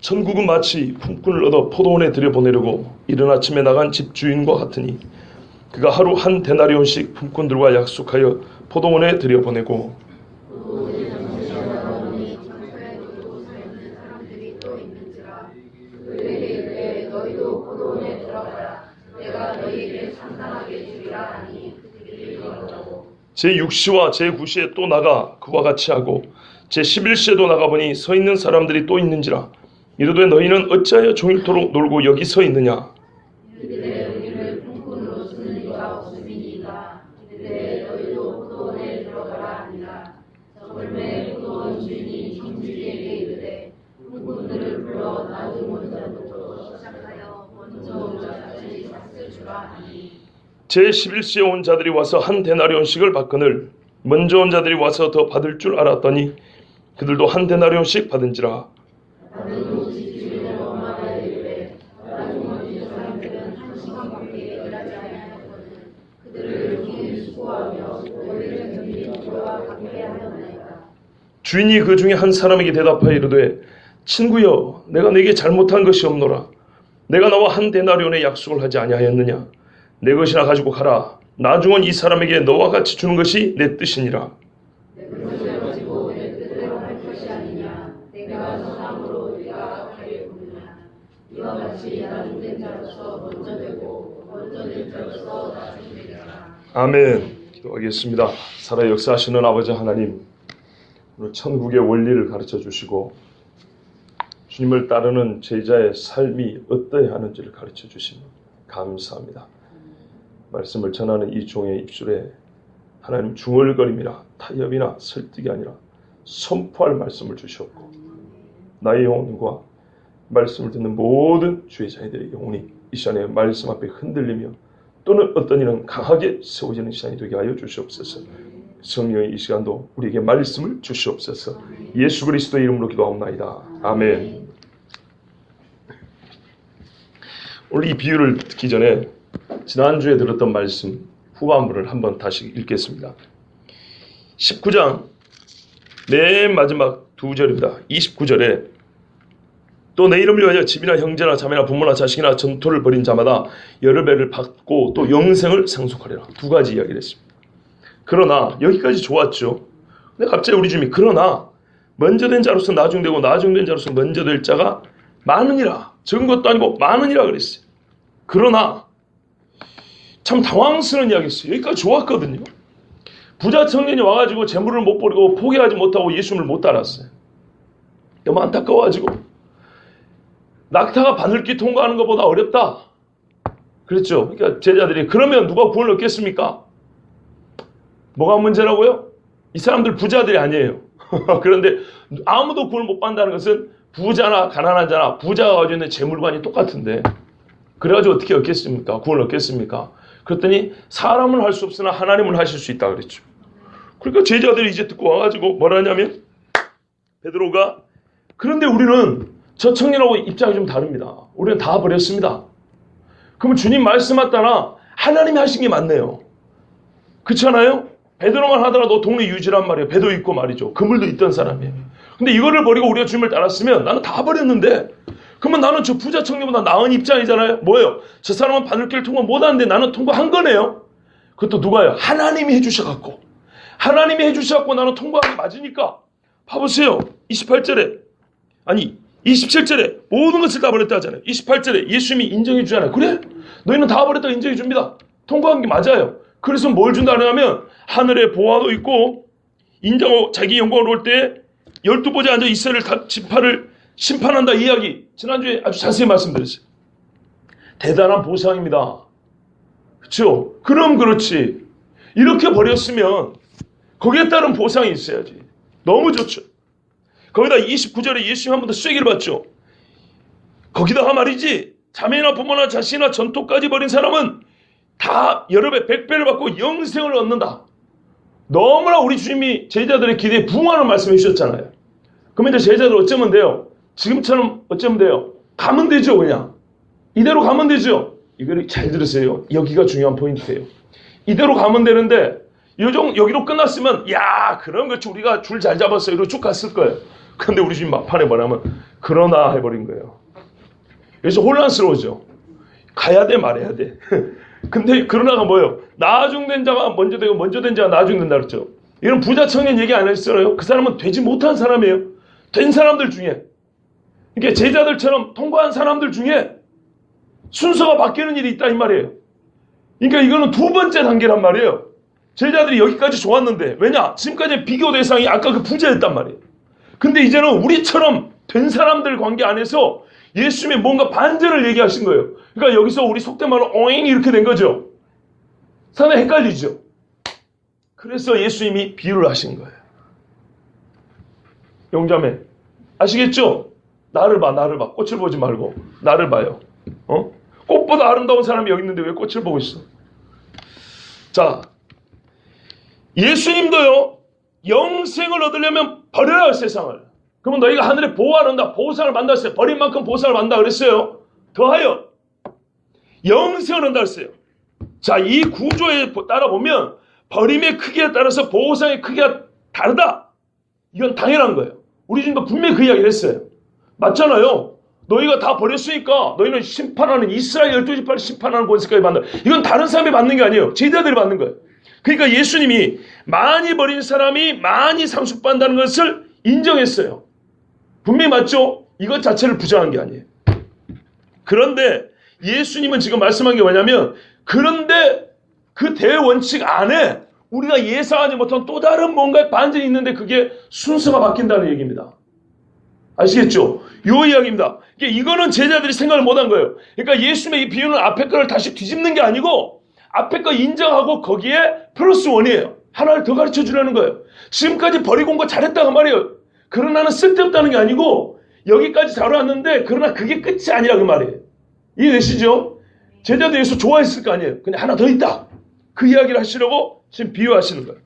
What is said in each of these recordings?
천국은 마치 품꾼을 얻어 포도원에 들여보내려고 이른 아침에 나간 집주인과 같으니 그가 하루 한 데나리온씩 품꾼들과 약속하여 포도원에 들여보내고 제6시와 제9시에 또 나가 그와 같이 하고 제11시에도 나가보니 서 있는 사람들이 또 있는지라 이르되 너희는 어찌하여 종일토록 놀고 여기 서 있느냐. 제11시에 온 자들이 와서 한 데나리온씩을 받거늘 먼저 온 자들이 와서 더 받을 줄 알았더니 그들도 한 데나리온씩 받은지라. 주인이 그 중에 한 사람에게 대답하여 이르되 친구여 내가 네게 잘못한 것이 없노라. 내가 나와 한 데나리온의 약속을 하지 아니하였느냐. 내 것이나 가지고 가라. 나중은 이 사람에게 너와 같이 주는 것이 내 뜻이니라. 아멘. 기도하겠습니다. 살아 역사하시는 아버지 하나님, 오늘 천국의 원리를 가르쳐 주시고 주님을 따르는 제자의 삶이 어떠해야 하는지를 가르쳐 주시니 감사합니다. 말씀을 전하는 이 종의 입술에 하나님 중얼거림이나 타협이나 설득이 아니라 선포할 말씀을 주셨고 나의 영혼과 말씀을 듣는 모든 주의 자녀들의 영혼이 이 시간에 말씀 앞에 흔들리며 또는 어떤 이는 강하게 세워지는 시간이 되게 하여 주시옵소서. 성령의 이 시간도 우리에게 말씀을 주시옵소서. 예수 그리스도의 이름으로 기도하옵나이다. 아멘. 오늘 이 비유를 듣기 전에 지난주에 들었던 말씀 후반부를 한번 다시 읽겠습니다. 19장 맨 마지막 두 절입니다. 29절에 또 내 이름을 위하여 집이나 형제나 자매나 부모나 자식이나 전토를 벌인 자마다 여러 배를 받고 또 영생을 상속하리라. 두 가지 이야기를 했습니다. 그러나 여기까지 좋았죠. 근데 갑자기 우리 주님이 그러나 먼저 된 자로서 나중되고 나중된 자로서 먼저 될 자가 많으니라. 적은 것도 아니고 많으니라 그랬어요. 그러나 참 당황스러운 이야기였어요. 여기까지 좋았거든요. 부자 청년이 와가지고 재물을 못 버리고 포기하지 못하고 예수님을 못 따랐어요. 너무 안타까워가지고 낙타가 바늘길 통과하는 것보다 어렵다. 그랬죠. 그러니까 제자들이 그러면 누가 구원을 얻겠습니까? 뭐가 문제라고요? 이 사람들 부자들이 아니에요. 그런데 아무도 구원을 못 받는다는 것은 부자나 가난한 자나 부자가 가지고 있는 재물관이 똑같은데 그래가지고 어떻게 얻겠습니까? 구원을 얻겠습니까? 그랬더니 사람은 할 수 없으나 하나님은 하실 수 있다 그랬죠. 그러니까 제자들이 이제 듣고 와가지고 뭐라 하냐면 베드로가 그런데 우리는 저 청년하고 입장이 좀 다릅니다. 우리는 다 버렸습니다. 그러면 주님 말씀 따라 하나님이 하신 게 맞네요. 그렇잖아요? 베드로만 하더라도 동네 유지란 말이에요. 배도 있고 말이죠. 그물도 있던 사람이에요. 근데 이거를 버리고 우리가 주님을 따랐으면 나는 다 버렸는데 그러면 나는 저 부자 청년보다 나은 입장이잖아요. 뭐예요? 저 사람은 바늘길 통과 못하는데 나는 통과한 거네요. 그것도 누가요? 하나님이 해주셔갖고 하나님이 해주셔갖고 나는 통과한 게 맞으니까 봐보세요. 28절에 아니 27절에 모든 것을 다 버렸다 하잖아요. 28절에 예수님이 인정해 주잖아요. 그래? 너희는 다 버렸다고 인정해 줍니다. 통과한 게 맞아요. 그래서 뭘 준다고 하면 하늘에 보화도 있고 인정하고 자기 영광으로 올 때 12보좌에 앉아 이스라엘 지파를 심판한다 이야기 지난주에 아주 자세히 말씀드렸어요. 대단한 보상입니다. 그렇죠? 그럼 그렇지. 이렇게 버렸으면 거기에 따른 보상이 있어야지. 너무 좋죠. 거기다 29절에 예수님 한 번 더 쐐기를 받죠. 거기다가 말이지 자매나 부모나 자식이나 전토까지 버린 사람은 다 여러 배 100배를 받고 영생을 얻는다. 너무나 우리 주님이 제자들의 기대에 부응하는 말씀을 해주셨잖아요. 그러면 이제 제자들 어쩌면 돼요? 지금처럼 어쩌면 돼요? 가면 되죠. 그냥 이대로 가면 되죠. 이걸 잘 들으세요. 여기가 중요한 포인트예요. 이대로 가면 되는데 여기로 끝났으면 야 그럼 그렇지 우리가 줄 잘 잡았어요. 이러고 쭉 갔을 거예요. 근데 우리 주님 막판에 뭐냐면 그러나 해버린 거예요. 그래서 혼란스러워져. 가야 돼 말해야 돼. 근데 그러나가 뭐예요? 나중된 자가 먼저 되고 먼저 된 자가 나중된다 그랬죠. 이런 부자 청년 얘기 안 했어요. 그 사람은 되지 못한 사람이에요. 된 사람들 중에. 이게 제자들처럼 통과한 사람들 중에 순서가 바뀌는 일이 있다 이 말이에요. 그러니까 이거는 두 번째 단계란 말이에요. 제자들이 여기까지 좋았는데 왜냐? 지금까지 비교 대상이 아까 그 부자였단 말이에요. 근데 이제는 우리처럼 된 사람들 관계 안에서 예수님의 뭔가 반전을 얘기하신 거예요. 그러니까 여기서 우리 속된 말로 오잉 이렇게 된 거죠. 상당히 헷갈리죠. 그래서 예수님이 비유를 하신 거예요. 용자매 아시겠죠? 나를 봐 나를 봐. 꽃을 보지 말고 나를 봐요. 꽃보다 아름다운 사람이 여기 있는데 왜 꽃을 보고 있어? 자, 예수님도요 영생을 얻으려면 버려라 세상을. 그러면 너희가 하늘에 보호하러 온다. 보호상을 받는다 했어요. 버린 만큼 보호상을 받는다 그랬어요. 더하여 영생을 얻는다 했어요. 자, 이 구조에 따라 보면 버림의 크기에 따라서 보호상의 크기가 다르다. 이건 당연한 거예요. 우리 주님도 분명히 그 이야기를 했어요. 맞잖아요. 너희가 다 버렸으니까 너희는 심판하는 이스라엘 12지파를 심판하는 권세까지 받는다. 이건 다른 사람이 받는 게 아니에요. 제자들이 받는 거예요. 그러니까 예수님이 많이 버린 사람이 많이 상속받는다는 것을 인정했어요. 분명히 맞죠? 이것 자체를 부정한 게 아니에요. 그런데 예수님은 지금 말씀한 게 뭐냐면 그런데 그 대원칙 안에 우리가 예상하지 못한 또 다른 뭔가 반전이 있는데 그게 순서가 바뀐다는 얘기입니다. 아시겠죠? 요 이야기입니다. 이거는 제자들이 생각을 못한 거예요. 그러니까 예수님의 이 비유는 앞에 거를 다시 뒤집는 게 아니고 앞에 거 인정하고 거기에 플러스 원이에요. 하나를 더 가르쳐 주려는 거예요. 지금까지 버리고 온 거 잘했다고 말이에요. 그러나는 쓸데없다는 게 아니고 여기까지 잘 왔는데 그러나 그게 끝이 아니라 그 말이에요. 이해되시죠? 제자들 예수 좋아했을 거 아니에요. 그냥 하나 더 있다. 그 이야기를 하시려고 지금 비유하시는 거예요.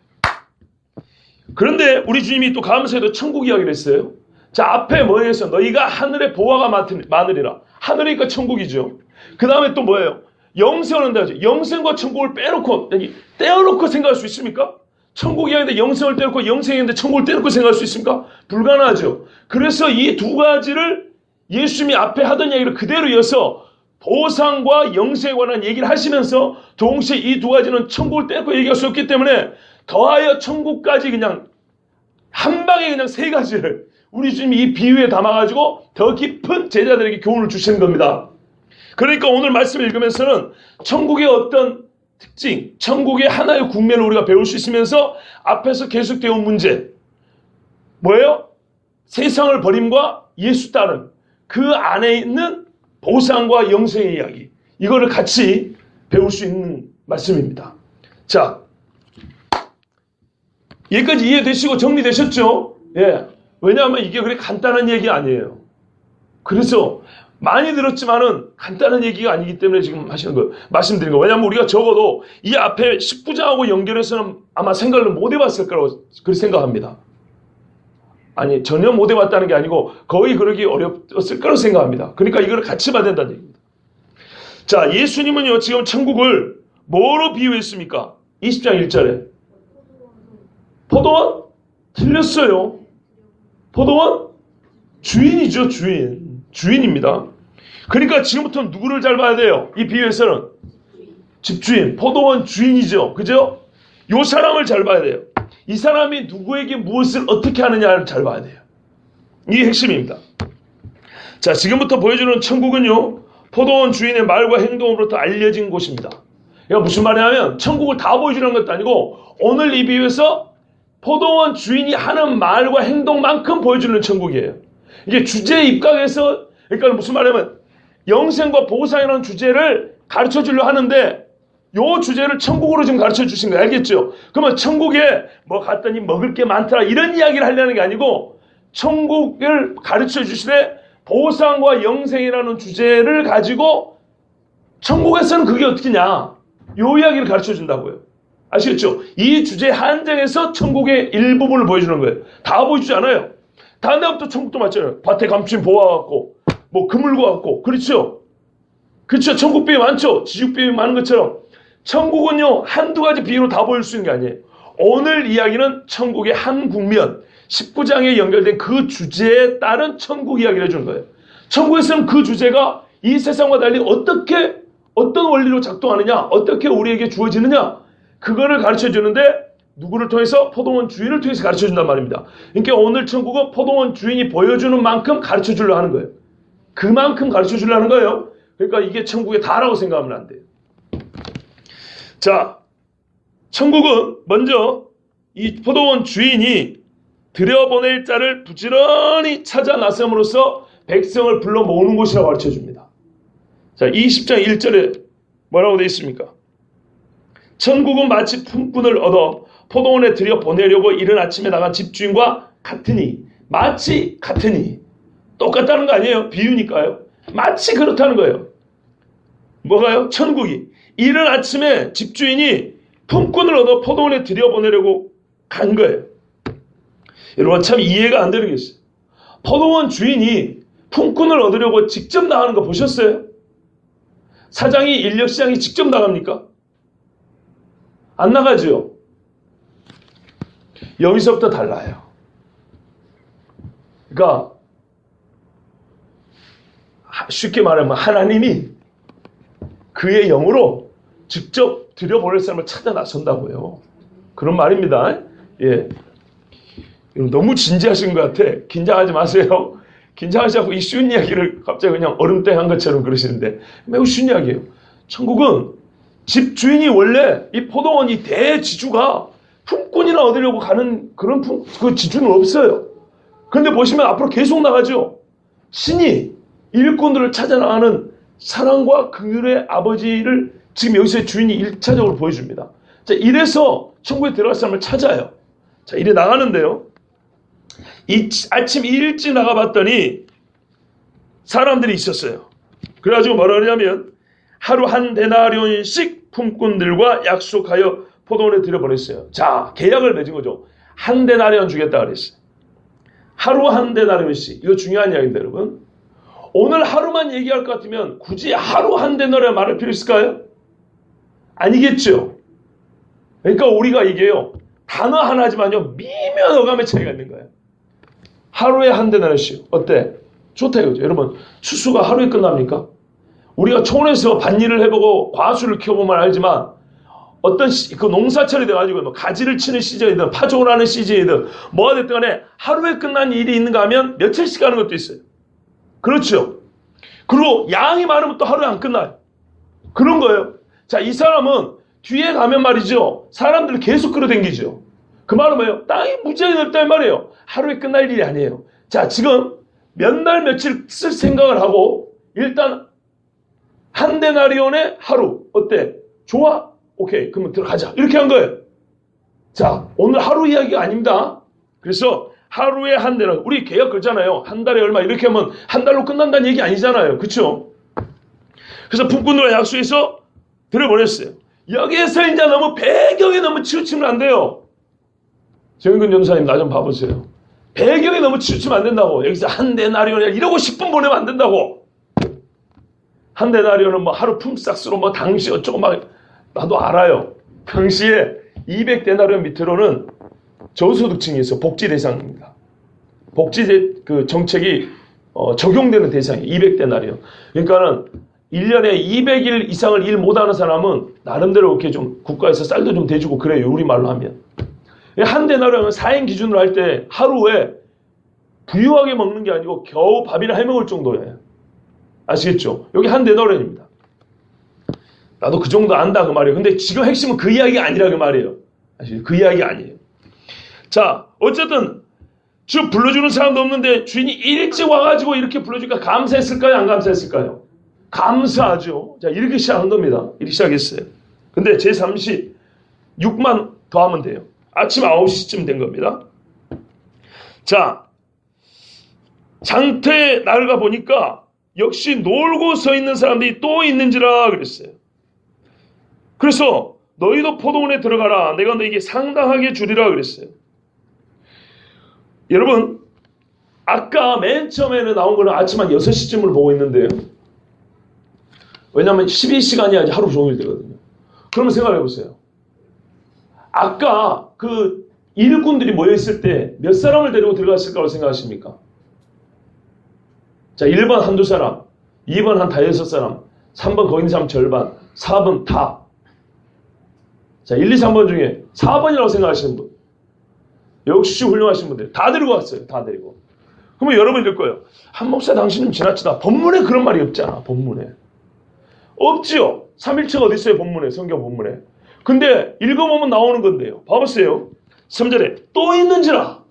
그런데 우리 주님이 또 가면서도 천국 이야기를 했어요. 자, 앞에 뭐예요? 너희가 하늘의 보화가 많으리라. 하늘이니까 천국이죠. 그 다음에 또 뭐예요? 영생을 한다 하죠. 영생과 천국을 빼놓고 여기 떼어놓고 생각할 수 있습니까? 천국이 아닌데 영생을 떼놓고 영생인데 천국을 떼놓고 생각할 수 있습니까? 불가능하죠. 그래서 이 두 가지를 예수님이 앞에 하던 얘기를 그대로 이어서 보상과 영생에 관한 얘기를 하시면서 동시에 이 두 가지는 천국을 떼놓고 얘기할 수 없기 때문에 더하여 천국까지 그냥 한 방에 그냥 세 가지를 우리 주님이 이 비유에 담아가지고 더 깊은 제자들에게 교훈을 주시는 겁니다. 그러니까 오늘 말씀을 읽으면서는 천국의 어떤 특징, 천국의 하나의 국면을 우리가 배울 수 있으면서 앞에서 계속되어 온 문제 뭐예요? 세상을 버림과 예수 따름 그 안에 있는 보상과 영생의 이야기 이거를 같이 배울 수 있는 말씀입니다. 자, 여기까지 이해되시고 정리되셨죠? 예. 왜냐하면 이게 그렇게 간단한 얘기 아니에요. 그래서 많이 들었지만은 간단한 얘기가 아니기 때문에 지금 하시는 거예요. 말씀드린 거예요. 왜냐하면 우리가 적어도 이 앞에 19장하고 연결해서는 아마 생각을 못 해봤을 거라고 그렇게 생각합니다. 아니 전혀 못 해봤다는 게 아니고 거의 그러기 어렵었을 거라고 생각합니다. 그러니까 이걸 같이 봐야 된다는 얘기입니다. 자, 예수님은요 지금 천국을 뭐로 비유했습니까? 20장 1절에 포도원? 틀렸어요. 포도원? 주인이죠. 주인입니다. 그러니까 지금부터 누구를 잘 봐야 돼요? 이 비유에서는 집주인, 포도원 주인이죠. 그죠? 요 사람을 잘 봐야 돼요. 이 사람이 누구에게 무엇을 어떻게 하느냐를 잘 봐야 돼요. 이게 핵심입니다. 자, 지금부터 보여주는 천국은요 포도원 주인의 말과 행동으로부터 알려진 곳입니다. 이거 무슨 말이냐면 천국을 다 보여주는 것도 아니고 오늘 이 비유에서 포도원 주인이 하는 말과 행동만큼 보여주는 천국이에요. 이게 주제에 입각해서 그러니까 무슨 말이냐면 영생과 보상이라는 주제를 가르쳐 주려 하는데 요 주제를 천국으로 지금 가르쳐 주신 거예요. 알겠죠? 그러면 천국에 뭐 갔더니 먹을 게 많더라 이런 이야기를 하려는 게 아니고 천국을 가르쳐 주시되 보상과 영생이라는 주제를 가지고 천국에서는 그게 어떻게냐 요 이야기를 가르쳐 준다고요. 아시겠죠? 이 주제 한정에서 천국의 일부분을 보여주는 거예요. 다 보여주지 않아요. 다른 데부터 천국도 맞잖아요. 밭에 감추인 보화 같고 뭐 그물과 같고 그렇죠? 그렇죠? 천국 비유 많죠? 지juk 비유 많은 것처럼 천국은요 한두 가지 비유로 다 보일 수 있는 게 아니에요. 오늘 이야기는 천국의 한 국면 19장에 연결된 그 주제에 따른 천국 이야기를 해주는 거예요. 천국에서는 그 주제가 이 세상과 달리 어떤 원리로 작동하느냐, 어떻게 우리에게 주어지느냐, 그거를 가르쳐 주는데 누구를 통해서? 포도원 주인을 통해서 가르쳐 준단 말입니다. 그러니까 오늘 천국은 포도원 주인이 보여주는 만큼 가르쳐 주려 하는 거예요. 그만큼 가르쳐 주려 하는 거예요. 그러니까 이게 천국의 다라고 생각하면 안 돼요. 자, 천국은 먼저 이 포도원 주인이 들여보낼 자를 부지런히 찾아 나섬으로써 백성을 불러 모으는 곳이라고 가르쳐 줍니다. 자, 20장 1절에 뭐라고 되어 있습니까? 천국은 마치 품꾼을 얻어 포도원에 들여보내려고 이른 아침에 나간 집주인과 같으니, 마치 같으니, 똑같다는 거 아니에요. 비유니까요. 마치 그렇다는 거예요. 뭐가요? 천국이 이른 아침에 집주인이 품꾼을 얻어 포도원에 들여보내려고 간 거예요. 여러분 참 이해가 안 되는 게 있어요. 포도원 주인이 품꾼을 얻으려고 직접 나가는 거 보셨어요? 사장이 인력시장에 직접 나갑니까? 안 나가죠. 여기서부터 달라요. 그러니까 쉽게 말하면 하나님이 그의 영으로 직접 들여보낼 사람을 찾아 나선다고요. 그런 말입니다. 예. 너무 진지하신 것 같아. 긴장하지 마세요. 긴장하지 않고 이 쉬운 이야기를 갑자기 그냥 얼음땡한 것처럼 그러시는데 매우 쉬운 이야기예요. 천국은 집주인이 원래 이 포도원 이 대지주가 품꾼이나 얻으려고 가는 그런 그 지주는 없어요. 그런데 보시면 앞으로 계속 나가죠. 신이 일꾼들을 찾아 나가는 사랑과 긍휼의 아버지를 지금 여기서 주인이 1차적으로 보여줍니다. 자, 이래서 천국에 들어갈 사람을 찾아요. 자, 이래 나가는데요. 아침 일찍 나가봤더니 사람들이 있었어요. 그래가지고 뭐라 그러냐면 하루 한 데나리온씩 품꾼들과 약속하여 포도원에 들여보냈어요. 자, 계약을 맺은 거죠. 한 데나리온 주겠다 그랬어요. 하루 한 데나리온씩. 이거 중요한 이야기인데 여러분. 오늘 하루만 얘기할 것 같으면 굳이 하루 한 데나리온 말할 필요 있을까요? 아니겠죠. 그러니까 우리가 이게요. 단어 하나지만요. 미묘한 어감의 차이가 있는 거예요. 하루에 한 데나리온씩. 어때? 좋다 이거죠. 여러분 추수가 하루에 끝납니까? 우리가 초원에서 밭일을 해보고 과수를 키워보면 알지만 어떤 그 농사철이 돼가지고 뭐 가지를 치는 시즌이든 파종을 하는 시즌이든 뭐가 됐든 간에 하루에 끝난 일이 있는가 하면 며칠씩 가는 것도 있어요. 그렇죠. 그리고 양이 많으면 또 하루에 안 끝나요. 그런 거예요. 자, 이 사람은 뒤에 가면 말이죠. 사람들을 계속 끌어당기죠. 그 말은 뭐예요? 땅이 무지하게 넓다는 말이에요. 하루에 끝날 일이 아니에요. 자, 지금 몇 날 며칠 쓸 생각을 하고 일단 한 데나리온에 하루. 어때? 좋아? 오케이. 그러면 들어가자. 이렇게 한 거예요. 자, 오늘 하루 이야기가 아닙니다. 그래서 하루에 한 데나리온. 우리 계약 그러잖아요. 한 달에 얼마 이렇게 하면 한 달로 끝난다는 얘기 아니잖아요. 그렇죠? 그래서 품꾼들과 약속해서 들여보냈어요. 여기에서 이제 너무 배경에 너무 치우치면 안 돼요. 정근 전사님 나 좀 봐보세요. 배경에 너무 치우치면 안 된다고. 여기서 한 데나리온이야 이러고 10분 보내면 안 된다고. 한 데나리온은 뭐 하루 품삯으로 뭐 당시 어쩌고 막 나도 알아요. 당시에 200데나리온 밑으로는 저소득층이 있어. 복지 대상입니다. 복지 그 정책이 적용되는 대상이 200데나리온. 그러니까는 1년에 200일 이상을 일 못하는 사람은 나름대로 이렇게 좀 국가에서 쌀도 좀 대주고 그래요. 우리말로 하면. 한 데나리온은 4인 기준으로 할 때 하루에 부유하게 먹는 게 아니고 겨우 밥이나 해먹을 정도예요. 아시겠죠? 여기 한 데나리온입니다. 나도 그 정도 안다 그 말이에요. 근데 지금 핵심은 그 이야기가 아니라 그 말이에요. 아시겠죠? 그 이야기 아니에요. 자, 어쨌든 지금 불러주는 사람도 없는데 주인이 일찍 와가지고 이렇게 불러주니까 감사했을까요? 안 감사했을까요? 감사하죠. 자, 이렇게 시작한 겁니다. 이렇게 시작했어요. 근데 제36만 더하면 돼요. 아침 9시쯤 된 겁니다. 자, 장터에 나가 보니까 역시 놀고 서 있는 사람들이 또 있는지라 그랬어요. 그래서 너희도 포도원에 들어가라. 내가 너에게 상당하게 주리라 그랬어요. 여러분, 아까 맨 처음에는 나온 거는 아침 한 6시쯤을 보고 있는데요. 왜냐하면 12시간이 아니라 하루 종일 되거든요. 그러면 생각해 보세요. 아까 그 일꾼들이 모여있을 때 몇 사람을 데리고 들어갔을 거라고 생각하십니까? 자, 1번 한두 사람, 2번 한 5-6사람, 3번 거기 있는 사람 절반, 4번 다. 자, 1, 2, 3번 중에 4번이라고 생각하시는 분. 역시 훌륭하신 분들. 다 데리고 왔어요. 다 데리고. 그러면 여러분 이럴 거예요. 한 목사 당신은 지나치다. 본문에 그런 말이 없잖아. 본문에. 없지요. 3일체가 어디 있어요? 본문에. 성경 본문에. 근데 읽어보면 나오는 건데요. 봐보세요. 3절에 또 있는지라.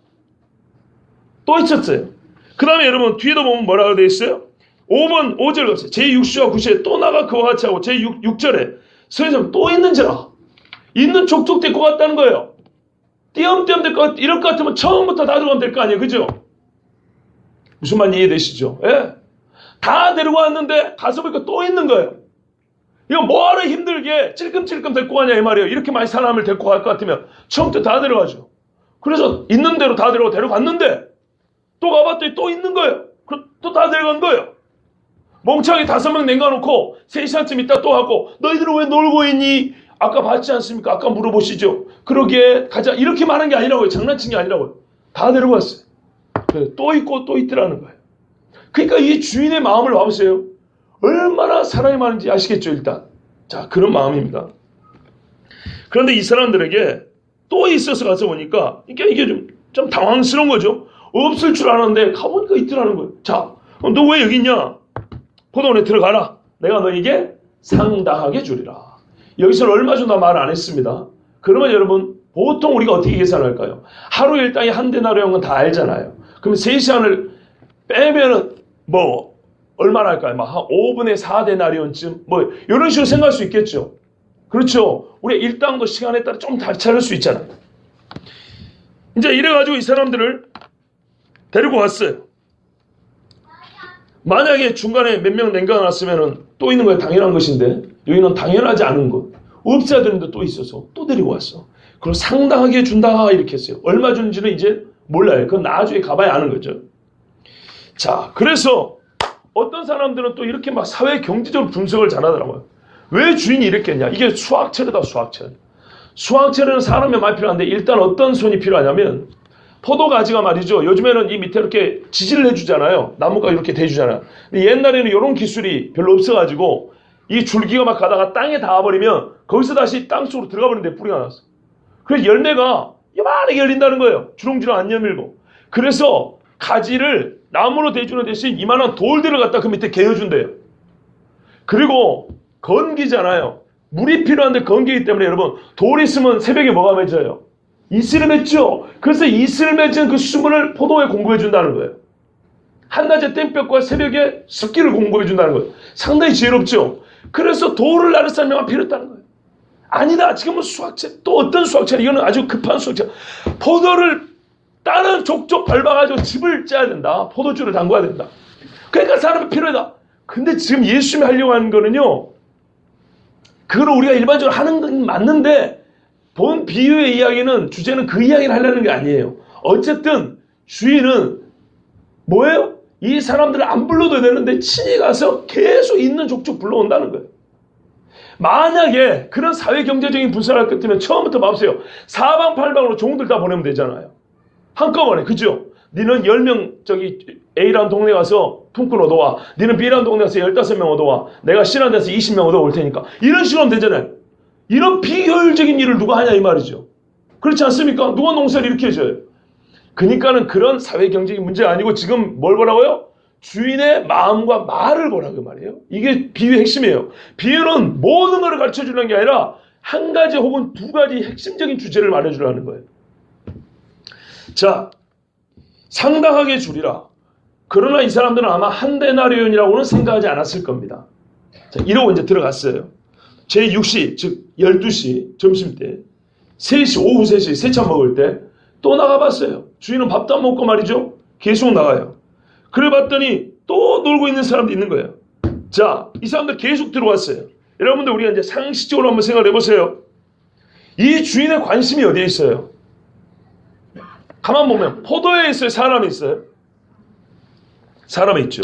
또 있었어요. 그 다음에 여러분 뒤에도 보면 뭐라고 되어 있어요? 5번 5절 갑시다. 제6시와 9시에 또 나가 그와 같이 하고 제6절에 서에서 또 있는지라. 있는 족족 데리고 갔다는 거예요. 띄엄띄엄 데리고 이럴 것 같으면 처음부터 다 들어가면 될 거 아니에요. 그죠? 무슨 말 이해되시죠? 예? 다 데리고 왔는데 가서 보니까 또 있는 거예요. 이거 뭐하러 힘들게 찔끔찔끔 데리고 가냐 이 말이에요. 이렇게 많이 사람을 데리고 갈 것 같으면 처음부터 다 데려가죠. 그래서 있는 대로 다 데려갔는데 또 가봤더니 또 있는 거예요. 또 다 데려간 거예요. 멍청하게 5명 냉가놓고 3시간쯤 있다 또 하고 너희들은 왜 놀고 있니? 아까 봤지 않습니까? 아까 물어보시죠. 그러기에 가자 이렇게 말한 게 아니라고요. 장난친 게 아니라고요. 다 데려갔어요. 또 있고 또 있더라는 거예요. 그러니까 이 주인의 마음을 봐보세요. 얼마나 사랑이 많은지 아시겠죠 일단. 자, 그런 마음입니다. 그런데 이 사람들에게 또 있어서 가서 보니까 이게 좀 당황스러운 거죠. 없을 줄 알았는데 가보니까 있더라는 거예요. 자, 너 왜 여기 있냐? 포도원에 들어가라. 내가 너에게 상당하게 주리라. 여기서는 얼마 준다 말 안 했습니다. 그러면 여러분 보통 우리가 어떻게 계산할까요? 하루 일당이 한 데나리온은 다 알잖아요. 그럼 3시간을 빼면은 뭐 얼마나 할까요? 막 한 5분의 4데나리온쯤 뭐 이런 식으로 생각할 수 있겠죠. 그렇죠. 우리 일당도 시간에 따라 좀 다르게 수 있잖아요. 이제 이래가지고 이 사람들을 데리고 왔어요. 만약에 중간에 몇 명 냉각놨으면은 또 있는 거야 당연한 것인데 여기는 당연하지 않은 것. 없어야 되는데 또 있어서 또 데리고 왔어. 그럼 상당하게 준다 이렇게 했어요. 얼마 주는지는 이제 몰라요. 그건 나중에 가봐야 아는 거죠. 자, 그래서 어떤 사람들은 또 이렇게 막 사회 경제적으로 분석을 잘하더라고요. 왜 주인이 이렇게 했냐? 이게 수학철이다 수학철. 수학철에는 사람이 많이 필요한데 일단 어떤 손이 필요하냐면 포도가지가 말이죠. 요즘에는 이 밑에 이렇게 지지를 해주잖아요. 나무가 이렇게 대주잖아요. 근데 옛날에는 이런 기술이 별로 없어가지고 이 줄기가 막 가다가 땅에 닿아버리면 거기서 다시 땅속으로 들어가 버리는데 뿌리가 났어. 그래서 열매가 요만하게 열린다는 거예요. 주렁주렁 안 여밀고. 그래서 가지를 나무로 대주는 대신 이만한 돌들을 갖다 그 밑에 개어준대요. 그리고 건기잖아요. 물이 필요한데 건기이기 때문에 여러분 돌 있으면 새벽에 뭐가 맺어요? 이슬을 맺죠. 그래서 이슬을 맺은 그 수분을 포도에 공급해 준다는 거예요. 한낮에 땡볕과 새벽에 습기를 공급해 준다는 거예요. 상당히 지혜롭죠. 그래서 돌을 나를 사람만 필요했다는 거예요. 아니다. 지금은 수학책. 또 어떤 수학책? 이거는 아주 급한 수학책. 포도를 다른 족족 밟아가지고 집을 짜야 된다. 포도주를 담궈야 된다. 그러니까 사람이 필요하다. 근데 지금 예수님이 하려고 하는 거는요. 그거는 우리가 일반적으로 하는 건 맞는데 본 비유의 이야기는 주제는 그 이야기를 하려는 게 아니에요. 어쨌든 주인은 뭐예요? 이 사람들을 안 불러도 되는데 친히 가서 계속 있는 족족 불러온다는 거예요. 만약에 그런 사회경제적인 분석을 할 것 같으면 처음부터 봐보세요. 사방팔방으로 종들 다 보내면 되잖아요. 한꺼번에. 그죠? 니는 10명 저기 A라는 동네 가서 품꾼 얻어와. 니는 B라는 동네 가서 15명 얻어와. 내가 C라는 데서 20명 얻어올 테니까. 이런 식으로 하면 되잖아요. 이런 비효율적인 일을 누가 하냐 이 말이죠. 그렇지 않습니까? 누가 농사를 이렇게 해줘요. 그러니까는 그런 사회경제적인 문제가 아니고 지금 뭘 보라고요? 주인의 마음과 말을 보라고 말이에요. 이게 비유의 핵심이에요. 비유는 모든 걸 가르쳐주는 게 아니라 한 가지 혹은 두 가지 핵심적인 주제를 말해주라는 거예요. 자, 상당하게 주리라. 그러나 이 사람들은 아마 한 데나리온이라고는 생각하지 않았을 겁니다. 자, 이러고 이제 들어갔어요. 제6시, 즉 12시 점심때 3시, 오후 3시 세차 먹을 때 또 나가봤어요. 주인은 밥도 안 먹고 말이죠. 계속 나가요. 그래 봤더니 또 놀고 있는 사람도 있는 거예요. 자, 이 사람들 계속 들어왔어요. 여러분들 우리가 이제 상식적으로 한번 생각을 해보세요. 이 주인의 관심이 어디에 있어요? 가만 보면 포도에 있어요? 사람이 있어요? 사람이 있죠.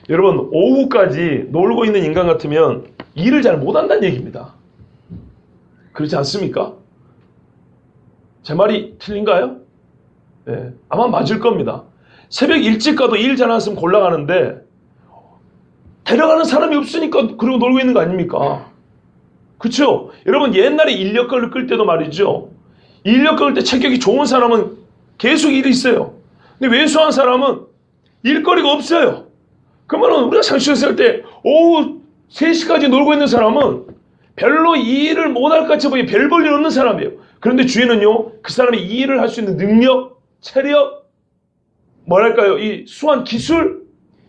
여러분 오후까지 놀고 있는 인간 같으면 일을 잘 못한다는 얘기입니다. 그렇지 않습니까? 제 말이 틀린가요? 예, 아마 맞을 겁니다. 새벽 일찍 가도 일 잘 안 했으면 골라가는데 데려가는 사람이 없으니까 그러고 놀고 있는 거 아닙니까? 그렇죠? 여러분 옛날에 인력거를 끌 때도 말이죠. 인력 끌 때 체격이 좋은 사람은 계속 일이 있어요. 근데 왜소한 사람은 일거리가 없어요. 그러면 우리가 상식했을 때 오후 3시까지 놀고 있는 사람은 별로 이 일을 못할 것 같이 보이게 별 볼 일 없는 사람이에요. 그런데 주인은요, 그 사람이 이 일을 할 수 있는 능력, 체력, 뭐랄까요, 이 수완 기술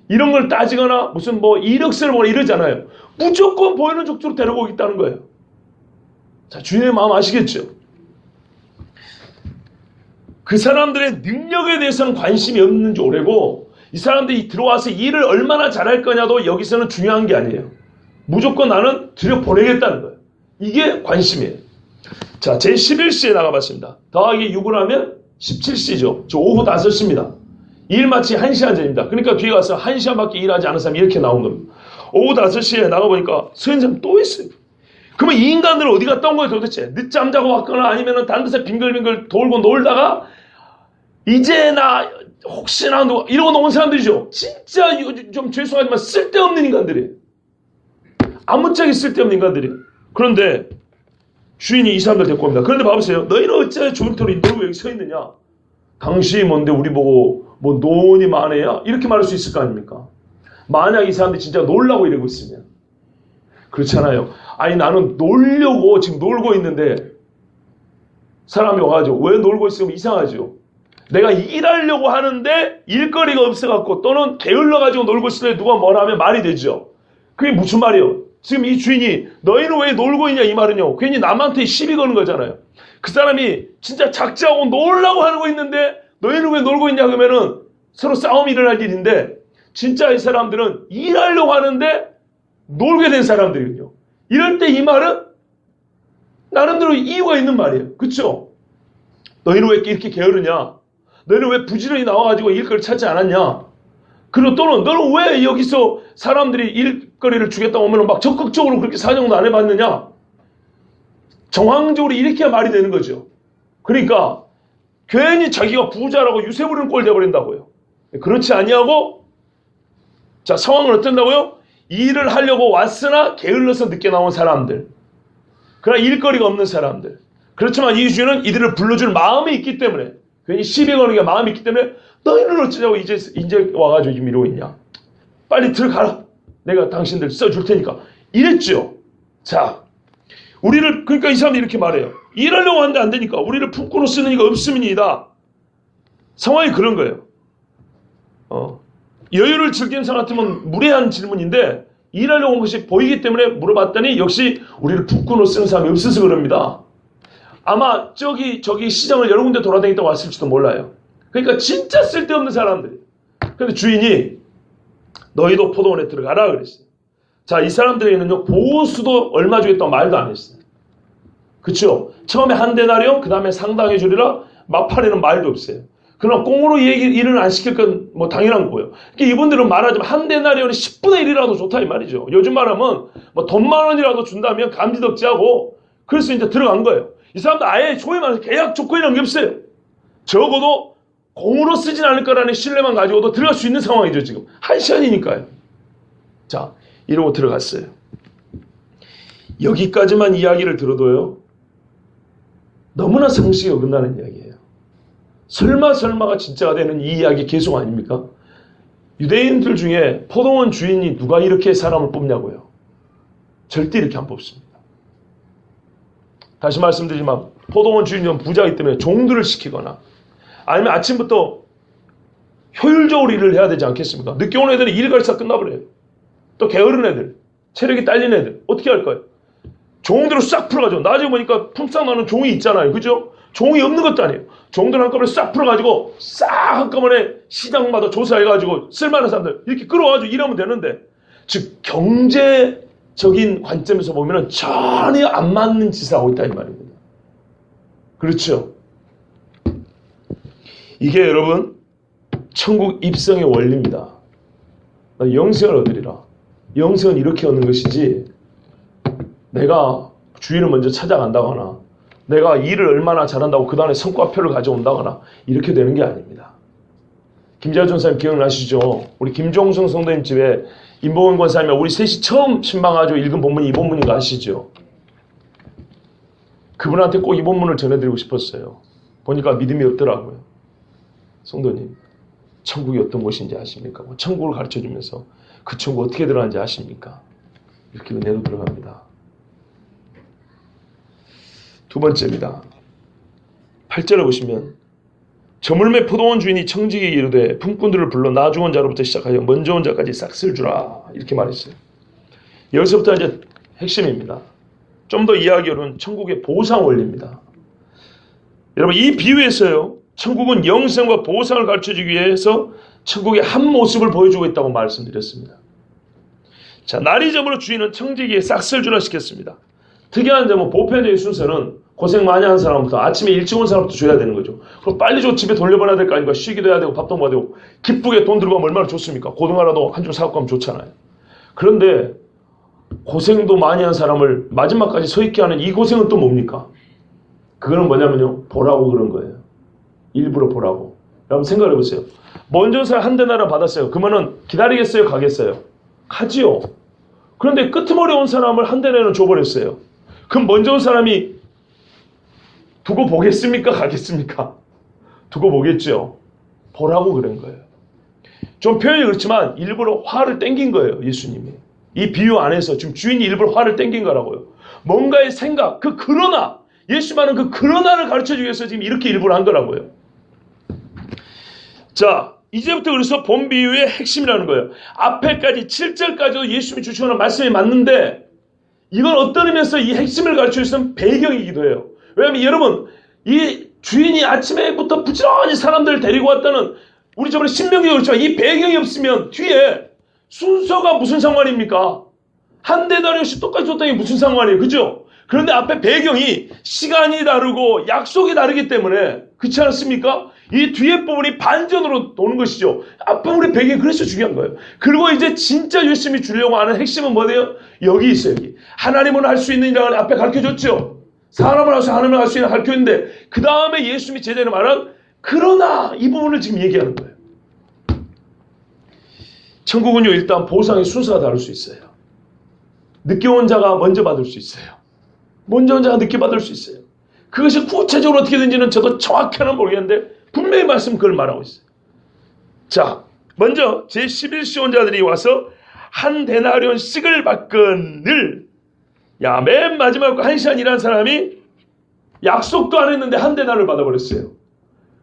이런 걸 따지거나 무슨 뭐 이력서를 보거나 이러잖아요. 무조건 보이는 족주로 데려오고 있다는 거예요. 자, 주인의 마음 아시겠죠? 그 사람들의 능력에 대해서는 관심이 없는 지 오래고 이 사람들이 들어와서 일을 얼마나 잘할 거냐도 여기서는 중요한 게 아니에요. 무조건 나는 들여보내겠다는 거예요. 이게 관심이에요. 자, 제 11시에 나가봤습니다. 더하기 6을 하면 17시죠. 저 오후 5시입니다. 일 마치 1시간 전입니다. 그러니까 뒤에 가서 1시간밖에 일하지 않은 사람이 이렇게 나온 겁니다. 오후 5시에 나가보니까 서 있는 사람 또 있어요. 그러면 이 인간들은 어디 갔다 온 거예요 도대체? 늦잠 자고 왔거나 아니면 다른 데서 빙글빙글 돌고 놀다가 이제 나 혹시나 누가 이러고 놓은 사람들이죠. 진짜 좀 죄송하지만 쓸데없는 인간들이에요. 아무짝에 쓸데없는 인간들이에요. 그런데 주인이 이 사람들 데리고 옵니다. 그런데 봐보세요. 너희는 어째 좋은 터로 너희 왜 여기 서 있느냐? 당신이 뭔데 우리 보고 뭐 노니 마네야? 이렇게 말할 수 있을 거 아닙니까? 만약 이 사람들이 진짜 놀라고 이러고 있으면 그렇잖아요. 아니 나는 놀려고 지금 놀고 있는데 사람이 와가지고 왜 놀고 있으면 이상하죠. 내가 일하려고 하는데 일거리가 없어갖고 또는 게을러가지고 놀고 있을 때 누가 뭐라 하면 말이 되죠. 그게 무슨 말이에요? 지금 이 주인이 너희는 왜 놀고 있냐 이 말은요. 괜히 남한테 시비 거는 거잖아요. 그 사람이 진짜 작자고 놀라고 하고 있는데 너희는 왜 놀고 있냐 그러면은 서로 싸움이 일어날 일인데 진짜 이 사람들은 일하려고 하는데 놀게 된 사람들이거든요. 이럴 때 이 말은 나름대로 이유가 있는 말이에요. 그렇죠? 너희는 왜 이렇게 게으르냐? 너희는 왜 부지런히 나와가지고 일거리를 찾지 않았냐? 그리고 또는 너는 왜 여기서 사람들이 일거리를 주겠다고 하면 막 적극적으로 그렇게 사정도 안 해봤느냐? 정황적으로 이렇게 말이 되는 거죠. 그러니까 괜히 자기가 부자라고 유세 부리는 꼴 돼버린다고요. 그렇지 아니하고 자 상황은 어떤다고요? 일을 하려고 왔으나 게을러서 늦게 나온 사람들. 그러나 일거리가 없는 사람들. 그렇지만 이 주인은 이들을 불러줄 마음이 있기 때문에 괜히 시비 거는 게 마음이 있기 때문에 너희는 어쩌자고 이제 와가지고 지금 이러고 있냐. 빨리 들어가라. 내가 당신들 써줄 테니까. 이랬죠. 자, 우리를 그러니까 이 사람이 이렇게 말해요. 일하려고 하는데 안 되니까 우리를 품고는 쓰는 이가 없음이니이다. 상황이 그런 거예요. 여유를 즐기는 사람 같으면 무례한 질문인데 일하려고 온 것이 보이기 때문에 물어봤더니 역시 우리를 품고는 쓰는 사람이 없어서 그럽니다. 아마 저기 시장을 여러 군데 돌아다니다가 왔을지도 몰라요. 그러니까 진짜 쓸데없는 사람들이. 그런데 주인이 너희도 포도원에 들어가라 그랬어요. 자, 이 사람들에게는요 보수도 얼마 주겠다고 말도 안 했어요. 그렇죠? 처음에 한 데나리온 그 다음에 상당히 주리라 막판에는 말도 없어요. 그러나 꽁으로 일을 안 시킬 건 뭐 당연한 거예요. 그러니까 이분들은 말하자면 한 데나리온이 10분의 1이라도 좋다 이 말이죠. 요즘 말하면 뭐 돈 10,000원이라도 준다면 감지덕지하고 그래서 이제 들어간 거예요. 이 사람들 아예 소위 말해서 계약 조건이라는 게 없어요. 적어도 공으로 쓰진 않을 거라는 신뢰만 가지고도 들어갈 수 있는 상황이죠. 지금 1시간이니까요. 자, 이러고 들어갔어요. 여기까지만 이야기를 들어도요 너무나 상식이 어긋나는 이야기예요. 설마가 진짜가 되는 이 이야기 계속 아닙니까? 유대인들 중에 포도원 주인이 누가 이렇게 사람을 뽑냐고요. 절대 이렇게 안 뽑습니다. 다시 말씀드리지만 포도원 주인은 부자이기 때문에 종들을 시키거나 아니면 아침부터 효율적으로 일을 해야 되지 않겠습니까? 늦게 오는 애들이 일갈사 끝나버려요. 또 게으른 애들, 체력이 딸린 애들 어떻게 할까요? 종들을 싹 풀어가지고 나중에 보니까 품삯 나는 종이 있잖아요. 그죠? 종이 없는 것도 아니에요. 종들 한꺼번에 싹 풀어가지고 싹 한꺼번에 시장마다 조사해가지고 쓸만한 사람들 이렇게 끌어가지고 일하면 되는데 즉 경제적인 관점에서 보면 전혀 안 맞는 짓을 하고 있다 이 말입니다. 그렇죠? 이게 여러분 천국 입성의 원리입니다. 영생을 얻으리라. 영생은 이렇게 얻는 것이지 내가 주인을 먼저 찾아간다거나 내가 일을 얼마나 잘한다고 그 다음에 성과표를 가져온다거나 이렇게 되는 게 아닙니다. 김재하 전사님 기억나시죠? 우리 김종성 성도님 집에 임봉원 권사님이 우리 셋이 처음 신방가지고 읽은 본문이 이 본문인 거 아시죠? 그분한테 꼭 이 본문을 전해드리고 싶었어요. 보니까 믿음이 없더라고요. 성도님, 천국이 어떤 곳인지 아십니까? 천국을 가르쳐주면서 그 천국 어떻게 들어가는지 아십니까? 이렇게 은혜로 들어갑니다. 두 번째입니다. 8절을 보시면 저물매 포도원 주인이 청지기에 이르되 품꾼들을 불러 나 죽은 자로부터 시작하여 먼저 온 자까지 싹쓸 주라 이렇게 말했어요. 여기서부터 이제 핵심입니다. 좀 더 이해하기 어려운 천국의 보상 원리입니다. 여러분 이 비유에서요. 천국은 영생과 보상을 가르쳐주기 위해서 천국의 한 모습을 보여주고 있다고 말씀드렸습니다. 자, 날이 저물어 주인은 청지기에 싹쓸 주라 시켰습니다. 특이한 점은 보편적인 순서는 고생 많이 한 사람부터 아침에 일찍 온 사람부터 줘야 되는 거죠. 그럼 빨리 줘 집에 돌려보내야 될 거 아닙니까? 쉬기도 해야 되고 밥도 먹어야 되고 기쁘게 돈 들고 가면 얼마나 좋습니까? 고등어라도 한 줄 사갖고 가면 좋잖아요. 그런데 고생도 많이 한 사람을 마지막까지 서 있게 하는 이 고생은 또 뭡니까? 그거는 뭐냐면요. 보라고 그런 거예요. 일부러 보라고. 여러분 생각해 보세요. 먼저 온 사람 한 대나라 받았어요. 그러면은 기다리겠어요? 가겠어요? 가지요. 그런데 끄트머리 온 사람을 한 대나라는 줘버렸어요. 그럼 먼저 온 사람이 두고 보겠습니까? 가겠습니까? 두고 보겠죠. 보라고 그런 거예요. 좀 표현이 그렇지만 일부러 화를 땡긴 거예요. 예수님이. 이 비유 안에서 지금 주인이 일부러 화를 땡긴 거라고요. 뭔가의 생각, 그러나 예수 말은 그 그러나를 가르쳐주기 위해서 지금 이렇게 일부러 한 거라고요. 자, 이제부터 그래서 본 비유의 핵심이라는 거예요. 앞에까지 7절까지도 예수님이 주시는 말씀이 맞는데 이건 어떤 의미에서 이 핵심을 가르쳐 주시는 배경이기도 해요. 왜냐하면 여러분 이 주인이 아침에부터 부지런히 사람들을 데리고 왔다는 우리 저번에 신명기도 그렇지만 이 배경이 없으면 뒤에 순서가 무슨 상관입니까? 한 대나리씩 똑같이 줬다는 게 무슨 상관이에요? 그죠? 그런데 앞에 배경이 시간이 다르고 약속이 다르기 때문에 그렇지 않습니까? 이 뒤에 부분이 반전으로 도는 것이죠. 앞에 우리 배경이 그래서 중요한 거예요. 그리고 이제 진짜 열심히 주려고 하는 핵심은 뭐예요? 여기 있어요. 여기. 하나님은 할 수 있는 일을 앞에 가르쳐줬죠. 사람을 할수 하나님을 할 수 있는 가르쳐줬는데 그 다음에 예수님이 제자를 말한 그러나 이 부분을 지금 얘기하는 거예요. 천국은요 일단 보상의 순서가 다를 수 있어요. 늦게 온 자가 먼저 받을 수 있어요. 먼저 온 자가 늦게 받을 수 있어요. 그것이 구체적으로 어떻게 된지는 저도 정확히는 모르겠는데 분명히 말씀 그걸 말하고 있어요. 자, 먼저 제11시 온 자들이 와서 한 데나리온씩을 받거늘 야, 맨 마지막 1시간 일한 사람이 약속도 안 했는데 한 데나리온을 받아버렸어요.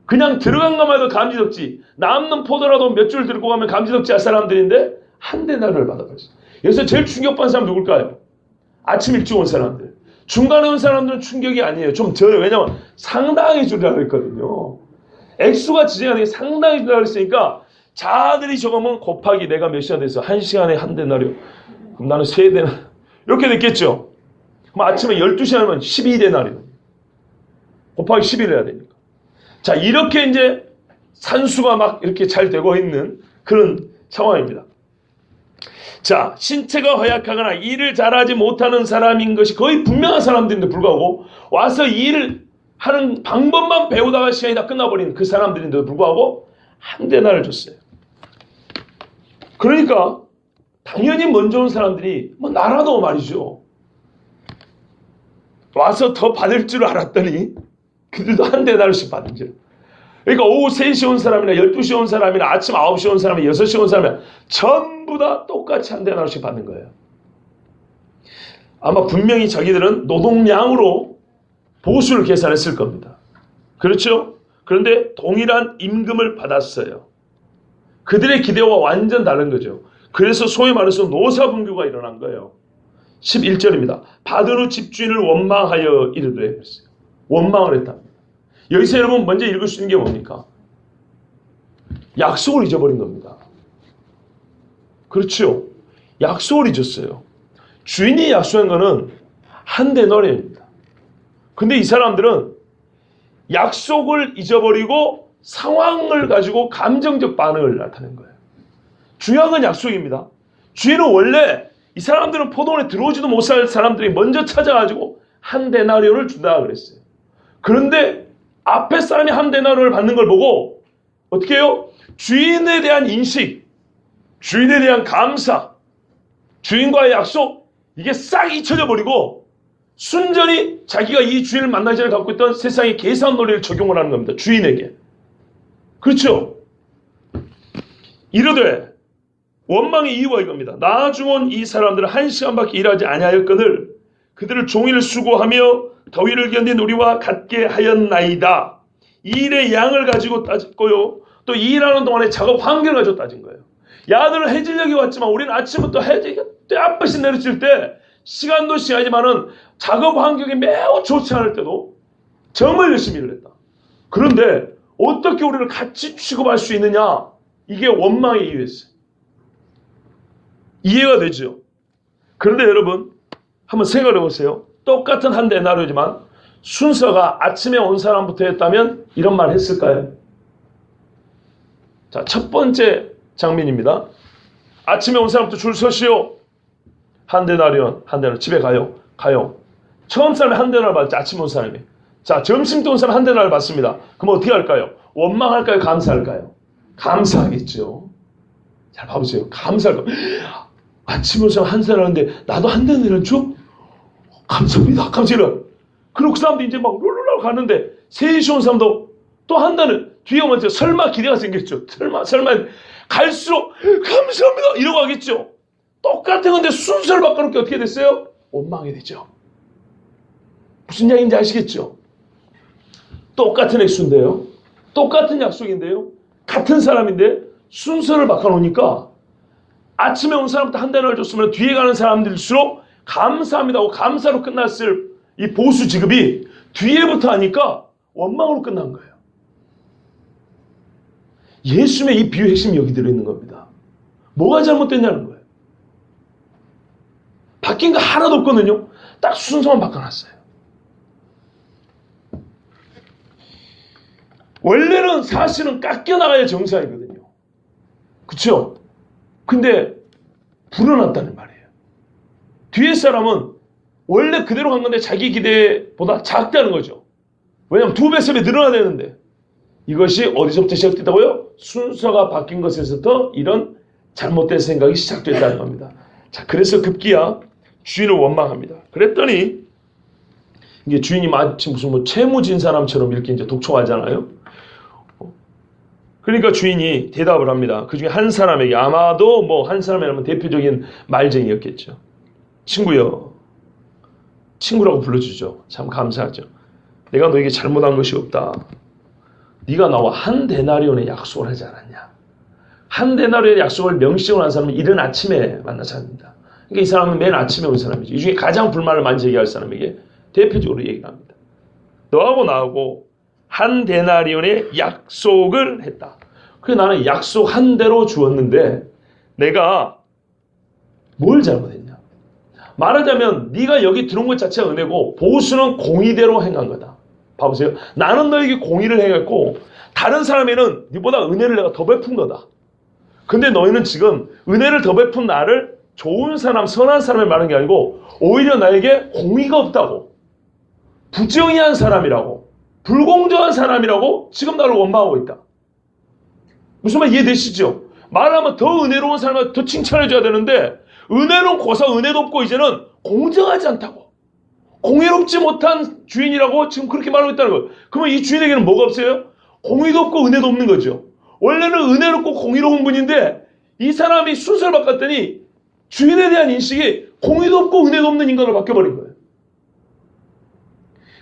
그냥 들어간 것만 해도 감지덕지 남는 포도라도 몇 줄 들고 가면 감지덕지 할 사람들인데 한 데나리온을 받아버렸어요. 여기서 제일 충격받은 사람 누굴까요? 아침 일찍 온 사람들. 중간에 온 사람들은 충격이 아니에요. 좀 덜어요. 왜냐면 상당히 줄이라고 했거든요. 액수가 지정이 되게 상당히 줄이라고 했으니까 자들이 적으면 곱하기 내가 몇 시간 돼서 1시간에 한 데나리온. 그럼 나는 3데나리온. 이렇게 됐겠죠. 그럼 아침에 12시간이면 12데나리온. 곱하기 11을 해야 되니까. 자, 이렇게 이제 산수가 막 이렇게 잘 되고 있는 그런 상황입니다. 자, 신체가 허약하거나 일을 잘하지 못하는 사람인 것이 거의 분명한 사람들인데 불구하고 와서 일을 하는 방법만 배우다가 시간이 다 끝나버린 그 사람들인데도 불구하고 한 데나리온을 줬어요. 그러니까 당연히 먼저 온 사람들이 뭐 나라도 말이죠. 와서 더 받을 줄 알았더니 그들도 한 데나리온씩 받은 줄. 그러니까 오후 3시 온 사람이나 12시 온 사람이나 아침 9시 온 사람이나 6시 온 사람이나 전부 다 똑같이 한 데나리온씩 받는 거예요. 아마 분명히 자기들은 노동량으로 보수를 계산했을 겁니다. 그렇죠? 그런데 동일한 임금을 받았어요. 그들의 기대와 완전 다른 거죠. 그래서 소위 말해서 노사분규가 일어난 거예요. 11절입니다. 받은 후 집주인을 원망하여 이르되 그랬어요. 원망을 했답니다. 여기서 여러분 먼저 읽을 수 있는 게 뭡니까? 약속을 잊어버린 겁니다. 그렇죠? 약속을 잊었어요. 주인이 약속한 거는 한 데나리온입니다. 근데 이 사람들은 약속을 잊어버리고 상황을 가지고 감정적 반응을 나타낸 거예요. 중요한 건 약속입니다. 주인은 원래 이 사람들은 포도원에 들어오지도 못할 사람들이 먼저 찾아가지고 한 데나리온을 준다 그랬어요. 그런데 앞에 사람이 한 데나리온을 받는 걸 보고 어떻게 해요? 주인에 대한 인식, 주인에 대한 감사, 주인과의 약속, 이게 싹 잊혀져 버리고 순전히 자기가 이 주인을 만나기 전에 갖고 있던 세상의 계산 논리를 적용을 하는 겁니다. 주인에게. 그렇죠? 이르되 원망의 이유가 이겁니다. 나중온 이 사람들은 1시간밖에 일하지 아니하였거늘 그들을 종일 수고하며 더위를 견딘 우리와 같게 하였나이다. 이 일의 양을 가지고 따졌고요. 또 이 일하는 동안에 작업 환경을 가지고 따진 거예요. 야들은 해질녘이 왔지만 우리는 아침부터 해질이 떼앞밭이 내려칠 때 시간도 시간이지만은 작업 환경이 매우 좋지 않을 때도 정말 열심히 일을 했다. 그런데 어떻게 우리를 같이 취급할 수 있느냐? 이게 원망의 이유였어요. 이해가 되죠? 그런데 여러분 한번 생각해 보세요. 똑같은 한 데나리오지만 순서가 아침에 온 사람부터 했다면 이런 말 했을까요? 자, 첫 번째 장면입니다. 아침에 온 사람부터 줄 서시오. 한 데나리온, 한 데나리온 집에 가요. 처음 사람이 한 데나리온 받지, 아침에 온 사람이. 자, 점심 때 온 사람 한 데나리온 받습니다. 그럼 어떻게 할까요? 원망할까요? 감사할까요? 감사하겠죠. 잘 봐보세요. 감사할 거. 아침에 온 사람 한 데나리온인데 나도 한 데나리온 줘? 감사합니다. 감사해요. 그리고 그 사람도 이제 막 룰루라고 가는데 3시 온 사람도 또 한다는 뒤에 오면 설마 기대가 생겼죠. 설마 갈수록 감사합니다 이러고 하겠죠. 똑같은 건데 순서를 바꿔놓기 어떻게 됐어요? 원망이 되죠. 무슨 얘기인지 아시겠죠? 똑같은 액수인데요. 똑같은 약속인데요. 같은 사람인데 순서를 바꿔놓으니까 아침에 온 사람부터 한 대를 줬으면 뒤에 가는 사람들일수록 감사합니다 하고 감사로 끝났을 이 보수 지급이 뒤에부터 하니까 원망으로 끝난 거예요. 예수님의 이 비유의 핵심이 여기 들어있는 겁니다. 뭐가 잘못됐냐는 거예요. 바뀐 거 하나도 없거든요. 딱 순서만 바꿔놨어요. 원래는 사실은 깎여나가야 정상이거든요. 그쵸? 근데 불어났다는 말이에요. 뒤에 사람은 원래 그대로 간 건데 자기 기대보다 작다는 거죠. 왜냐하면 2배, 3배 늘어나야 되는데 이것이 어디서부터 시작됐다고요? 순서가 바뀐 것에서부터 이런 잘못된 생각이 시작됐다는 겁니다. 자, 그래서 급기야 주인을 원망합니다. 그랬더니 이게 주인이 마치 무슨 뭐 채무진 사람처럼 이렇게 이제 독촉하잖아요. 그러니까 주인이 대답을 합니다. 그 중에 한 사람에게, 아마도 뭐 한 사람이라면 대표적인 말쟁이였겠죠. 친구여, 친구라고 불러주죠. 참 감사하죠. 내가 너에게 잘못한 것이 없다. 네가 나와 한 데나리온의 약속을 하지 않았냐. 한 데나리온의 약속을 명시적으로 한 사람은 이른 아침에 만나서 합니다. 그러니까 이 사람은 맨 아침에 온 사람이죠. 이 중에 가장 불만을 많이 제기할 사람에게 대표적으로 얘기를 합니다. 너하고 나하고 한 데나리온의 약속을 했다. 그래서 나는 약속한 대로 주었는데 내가 뭘 잘못했냐. 말하자면 네가 여기 들어온 것 자체가 은혜고 보수는 공의대로 행한 거다. 봐보세요. 나는 너에게 공의를 행했고 다른 사람에는 네보다 은혜를 내가 더 베푼 거다. 근데 너희는 지금 은혜를 더 베푼 나를 좋은 사람, 선한 사람을 말하는 게 아니고 오히려 나에게 공의가 없다고, 부정의한 사람이라고, 불공정한 사람이라고 지금 나를 원망하고 있다. 무슨 말 이해되시죠? 말하면 더 은혜로운 사람을 더 칭찬해줘야 되는데 은혜로운 고사 은혜도 없고 이제는 공정하지 않다고, 공의롭지 못한 주인이라고 지금 그렇게 말하고 있다는 거예요. 그러면 이 주인에게는 뭐가 없어요? 공의도 없고 은혜도 없는 거죠. 원래는 은혜롭고 공의로운 분인데 이 사람이 순서를 바꿨더니 주인에 대한 인식이 공의도 없고 은혜도 없는 인간으로 바뀌어버린 거예요.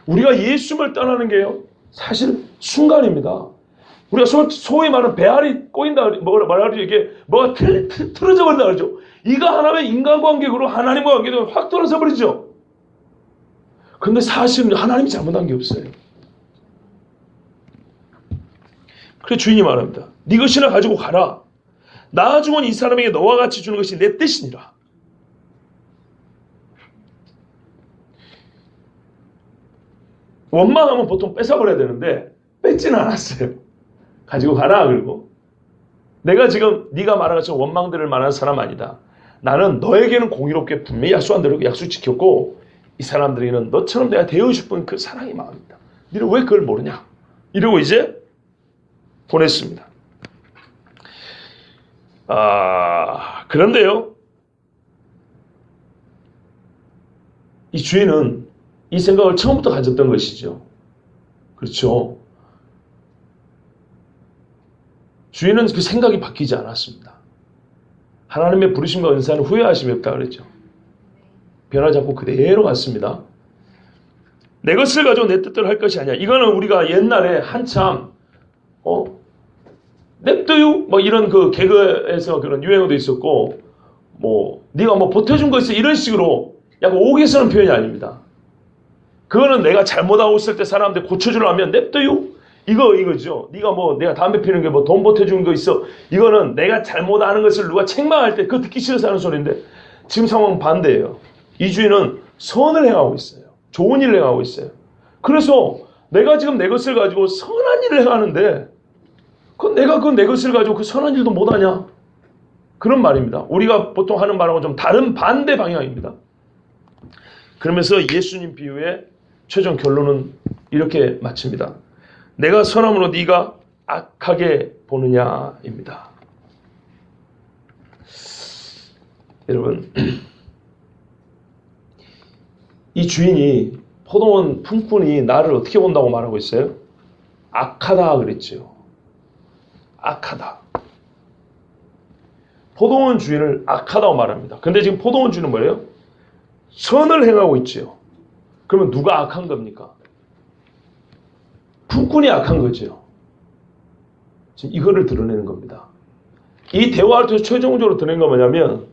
우리가 예수님을 떠나는 게요, 사실 순간입니다. 우리가 소위 말하는 배알이 꼬인다, 뭐라 그러죠? 이게 뭐가 틀어져 버린다 그러죠. 이거 하나면 인간관계로 하나님과 관계도 확 떨어져 버리죠. 근데 사실은 하나님이 잘못한 게 없어요. 그래서 주인이 말합니다. 네 것이나 가지고 가라. 나중은 이 사람에게 너와 같이 주는 것이 내 뜻이니라. 원망하면 보통 뺏어버려야 되는데 뺏지는 않았어요. 가지고 가라. 그리고 내가 지금 네가 말한 것처럼 원망들을 말하는 사람 아니다. 나는 너에게는 공의롭게 분명히 약속한 대로 약속 지켰고 이 사람들에게는 너처럼 내가 대하고 싶은 그 사랑의 마음이다. 너는 왜 그걸 모르냐? 이러고 이제 보냈습니다. 그런데요, 이 주인은 이 생각을 처음부터 가졌던 것이죠. 그렇죠. 주인은 그 생각이 바뀌지 않았습니다. 하나님의 부르심과 은사는 후회하심이 없다 그랬죠. 변하지 않고 그대로 갔습니다. 내 것을 가지고 내 뜻대로 할 것이 아니야. 이거는 우리가 옛날에 한참 냅둬요? 뭐 이런 그 개그에서 그런 유행어도 있었고, 뭐 네가 뭐 보태준 거 있어 이런 식으로 약간 오개스러운 표현이 아닙니다. 그거는 내가 잘못하고 있을 때 사람한테 고쳐주려 하면 냅둬요? 이거죠. 네가 뭐 내가 담배 피는 게 뭐 돈 보태준 거 있어. 이거는 내가 잘못하는 것을 누가 책망할 때 그거 듣기 싫어서 하는 소리인데, 지금 상황은 반대예요. 이 주인은 선을 행하고 있어요. 좋은 일을 행하고 있어요. 그래서 내가 지금 내 것을 가지고 선한 일을 행하는데 내가 내 것을 가지고 그 선한 일도 못하냐? 그런 말입니다. 우리가 보통 하는 말하고 좀 다른 반대 방향입니다. 그러면서 예수님 비유의 최종 결론은 이렇게 마칩니다. 내가 선함으로 네가 악하게 보느냐입니다. 여러분, 이 주인이 포도원 품꾼이 나를 어떻게 본다고 말하고 있어요? 악하다 그랬죠. 악하다. 포도원 주인을 악하다고 말합니다. 근데 지금 포도원 주인은 뭐예요? 선을 행하고 있지요. 그러면 누가 악한 겁니까? 품꾼이 악한 거죠. 지금 이거를 드러내는 겁니다. 이 대화를 통해서 최종적으로 드러낸 건 뭐냐면,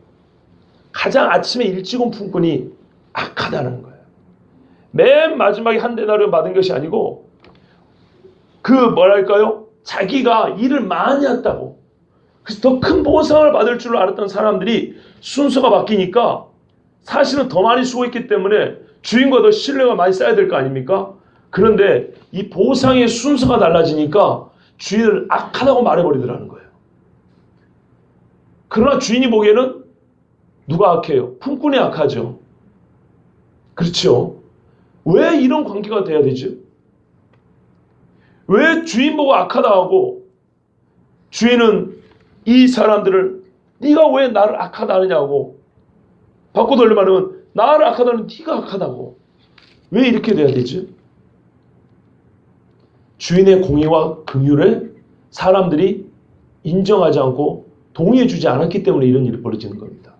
가장 아침에 일찍 온 품꾼이 악하다는 거예요. 맨 마지막에 한 데나리온 받은 것이 아니고, 자기가 일을 많이 했다고, 그래서 더 큰 보상을 받을 줄 알았던 사람들이 순서가 바뀌니까 사실은 더 많이 수고했기 때문에 주인과 더 신뢰가 많이 쌓여야 될 거 아닙니까? 그런데 이 보상의 순서가 달라지니까 주인을 악하다고 말해버리더라는 거예요. 그러나 주인이 보기에는 누가 악해요? 품꾼이 악하죠. 그렇죠. 왜 이런 관계가 돼야 되죠? 왜 주인 보고 악하다 하고 주인은 이 사람들을 네가 왜 나를 악하다 하느냐고, 바꿔 돌려 말하면 나를 악하다 하는 네가 악하다고. 왜 이렇게 돼야 되지? 주인의 공의와 긍휼에 사람들이 인정하지 않고 동의해주지 않았기 때문에 이런 일이 벌어지는 겁니다.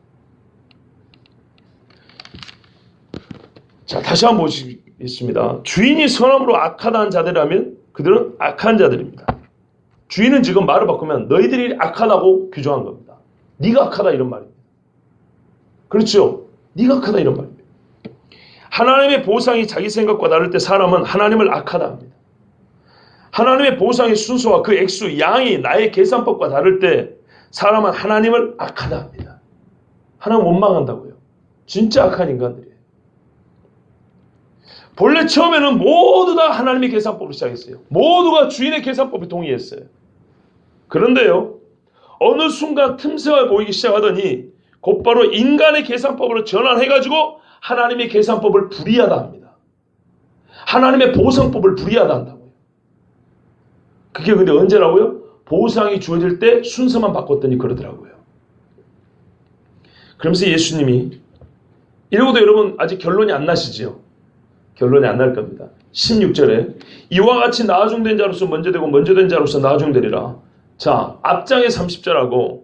자, 다시 한번 보시겠습니다. 주인이 선함으로 악하다는 자들이라면 그들은 악한 자들입니다. 주인은 지금 말을 바꾸면 너희들이 악하다고 규정한 겁니다. 네가 악하다 이런 말입니다. 그렇죠? 네가 악하다 이런 말입니다. 하나님의 보상이 자기 생각과 다를 때 사람은 하나님을 악하다 합니다. 하나님의 보상의 순서와 그 액수, 양이 나의 계산법과 다를 때 사람은 하나님을 악하다 합니다. 하나님 원망한다고요. 진짜 악한 인간들이에요. 본래 처음에는 모두 다 하나님의 계산법을 시작했어요. 모두가 주인의 계산법에 동의했어요. 그런데요, 어느 순간 틈새가 보이기 시작하더니 곧바로 인간의 계산법으로 전환해가지고 하나님의 계산법을 불이하다 합니다. 하나님의 보상법을 불이하다 한다고요. 그게 근데 언제라고요? 보상이 주어질 때 순서만 바꿨더니 그러더라고요. 그러면서 예수님이, 이러고도 여러분 아직 결론이 안 나시지요? 결론이 안 날 겁니다. 16절에 이와 같이 나중된 자로서 먼저 되고 먼저 된 자로서 나중되리라. 자, 앞장의 30절하고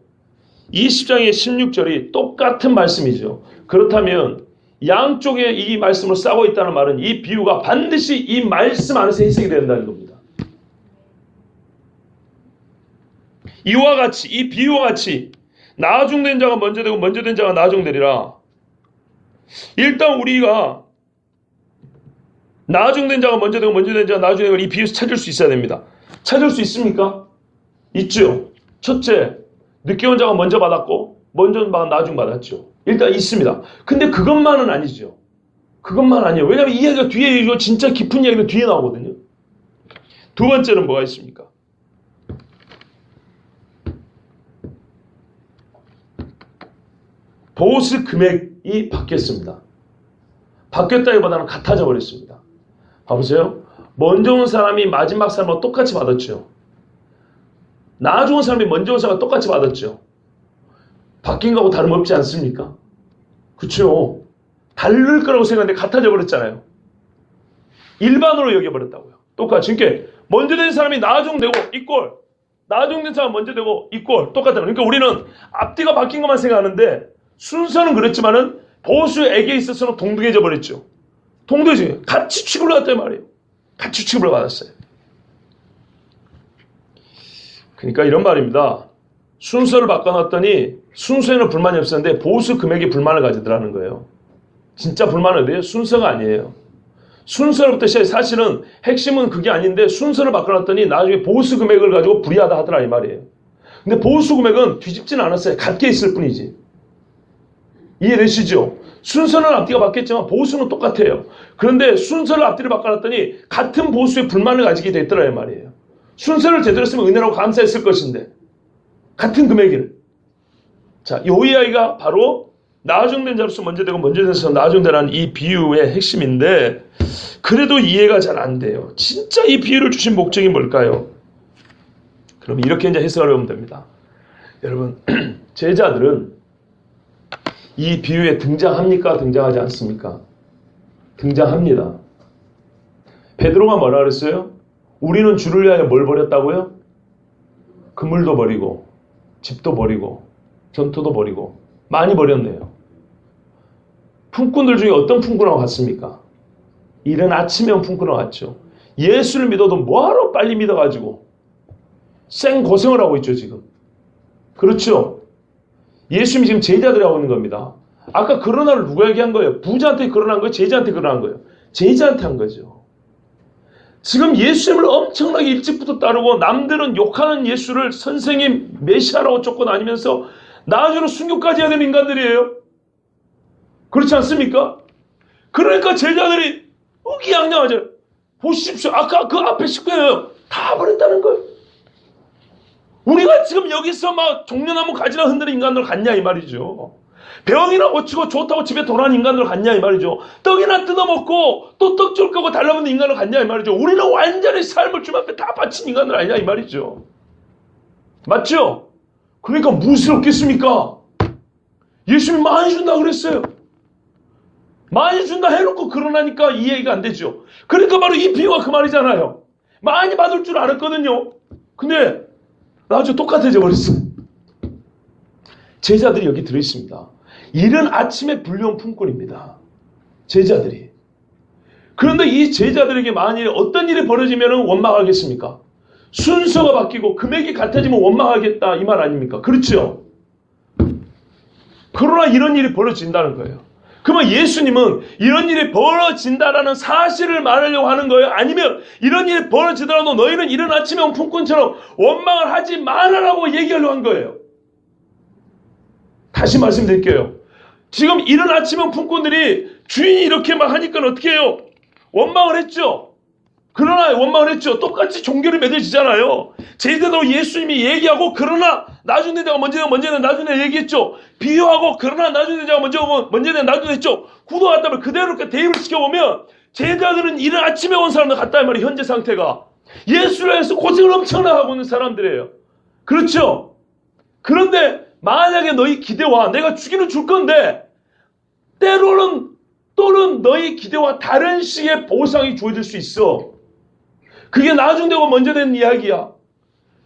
20장의 16절이 똑같은 말씀이죠. 그렇다면 양쪽에 이 말씀을 싸고 있다는 말은 이 비유가 반드시 이 말씀 안에서 해석이 된다는 겁니다. 이와 같이, 이 비유와 같이 나중된 자가 먼저 되고 먼저 된 자가 나중되리라. 일단 우리가 나중된 자가 먼저 되고 먼저 된 자가 나중되고 이 비유에서 찾을 수 있어야 됩니다. 찾을 수 있습니까? 있죠. 첫째, 늦게 온 자가 먼저 받았고 먼저 받아 나중 받았죠. 일단 있습니다. 근데 그것만은 아니죠. 그것만 아니에요. 왜냐하면 이 이야기가 뒤에, 이거 진짜 깊은 이야기가 뒤에 나오거든요. 두 번째는 뭐가 있습니까? 보스 금액이 바뀌었습니다. 바뀌었다기보다는 같아져 버렸습니다. 봐보세요. 먼저 온 사람이 마지막 사람과 똑같이 받았죠. 나중 온 사람이 먼저 온 사람과 똑같이 받았죠. 바뀐 거하고 다름없지 않습니까? 그렇죠. 다를 거라고 생각했는데 같아져 버렸잖아요. 일반으로 여겨버렸다고요. 똑같이. 그러니까 먼저 된 사람이 나중 되고 이꼴, 나중 된 사람 먼저 되고 이꼴 똑같다. 그러니까 우리는 앞뒤가 바뀐 것만 생각하는데 순서는 그랬지만은 보수에게 있어서는 동등해져 버렸죠. 동등해져. 같이 취급을 받았단 말이에요. 같이 취급을 받았어요. 그러니까 이런 말입니다. 순서를 바꿔놨더니 순서에는 불만이 없었는데 보수 금액에 불만을 가지더라는 거예요. 진짜 불만은 어디예요? 순서가 아니에요. 순서부터 시작해 사실은 핵심은 그게 아닌데 순서를 바꿔놨더니 나중에 보수 금액을 가지고 불이하다 하더라 이 말이에요. 근데 보수 금액은 뒤집지는 않았어요. 같게 있을 뿐이지. 이해되시죠? 순서는 앞뒤가 바뀌었지만 보수는 똑같아요. 그런데 순서를 앞뒤를 바꿔놨더니 같은 보수에 불만을 가지게 됐더라 이 말이에요. 순서를 제대로 했으면 은혜라고 감사했을 것인데 같은 금액을. 자, 요 이야기가 바로 나중된 자로서 먼저 되고 먼저 돼서 나중되라는 이 비유의 핵심인데 그래도 이해가 잘 안 돼요. 진짜 이 비유를 주신 목적이 뭘까요? 그럼 이렇게 이제 해석을 하면 됩니다. 여러분, 제자들은 이 비유에 등장합니까? 등장하지 않습니까? 등장합니다. 베드로가 뭐라 그랬어요? 우리는 주를 위하여 뭘 버렸다고요? 그물도 버리고 집도 버리고 전토도 버리고 많이 버렸네요. 품꾼들 중에 어떤 품꾼하고 같습니까? 이른 아침에 온 품꾼하고 같죠. 예수를 믿어도 뭐하러 빨리 믿어가지고 생고생을 하고 있죠 지금. 그렇죠? 예수님이 지금 제자들이 하고 있는 겁니다. 아까 그러나를 누구에게 한 거예요? 부자한테 그러나한 거예요? 제자한테 그러나한 거예요? 제자한테 한 거죠. 지금 예수님을 엄청나게 일찍부터 따르고 남들은 욕하는 예수를 선생님 메시아라고 쫓고 다니면서 나중에 순교까지 해야 되는 인간들이에요. 그렇지 않습니까? 그러니까 제자들이 의기양양하죠. 보십시오. 아까 그 앞에 식구예요. 다 버렸다는 거예요. 우리가 지금 여기서 막 종려나무 가지나 흔드는 인간들 같냐 이 말이죠. 병이나 고치고 좋다고 집에 돌아가는 인간들 같냐 이 말이죠. 떡이나 뜯어먹고 또 떡 줄 거고 달라붙는 인간들 같냐 이 말이죠. 우리는 완전히 삶을 주님 앞에 다 바친 인간들 아니냐 이 말이죠. 맞죠? 그러니까 무엇을 얻겠습니까? 예수님이 많이 준다 그랬어요. 많이 준다 해놓고 그러나니까 이해가 안 되죠. 그러니까 바로 이 비유가 그 말이잖아요. 많이 받을 줄 알았거든요. 근데 나중에 똑같아져 버렸어. 제자들이 여기 들어있습니다. 이른 아침에 불려온 품꾼입니다. 제자들이. 그런데 이 제자들에게 만일 어떤 일이 벌어지면 원망하겠습니까? 순서가 바뀌고 금액이 같아지면 원망하겠다 이 말 아닙니까? 그렇죠? 그러나 이런 일이 벌어진다는 거예요. 그러면 예수님은 이런 일이 벌어진다라는 사실을 말하려고 하는 거예요? 아니면 이런 일이 벌어지더라도 너희는 이른 아침에 온 품꾼처럼 원망을 하지 말아라고 얘기하려고 한 거예요. 다시 말씀드릴게요. 지금 이른 아침에 온 품꾼들이 주인이 이렇게 막 하니까 어떻게 해요? 원망을 했죠. 그러나 원망을 했죠. 똑같이 종교를 맺어지잖아요. 제자도 예수님이 얘기하고 그러나 나중에 내가 먼저 나중에 얘기했죠. 비유하고 그러나 나중에 내가 먼저 나중에 했죠. 구도가 같다면 그대로 이렇게 대입을 시켜보면 제자들은 이른 아침에 온 사람들 같다는 말이에요. 현재 상태가. 예수를 위해서 고생을 엄청나게 하고 있는 사람들이에요. 그렇죠? 그런데 만약에 너희 기대와 내가 주기는 줄 건데 때로는 또는 너희 기대와 다른 식의 보상이 주어질 수 있어. 그게 나중 되고 먼저 된 이야기야.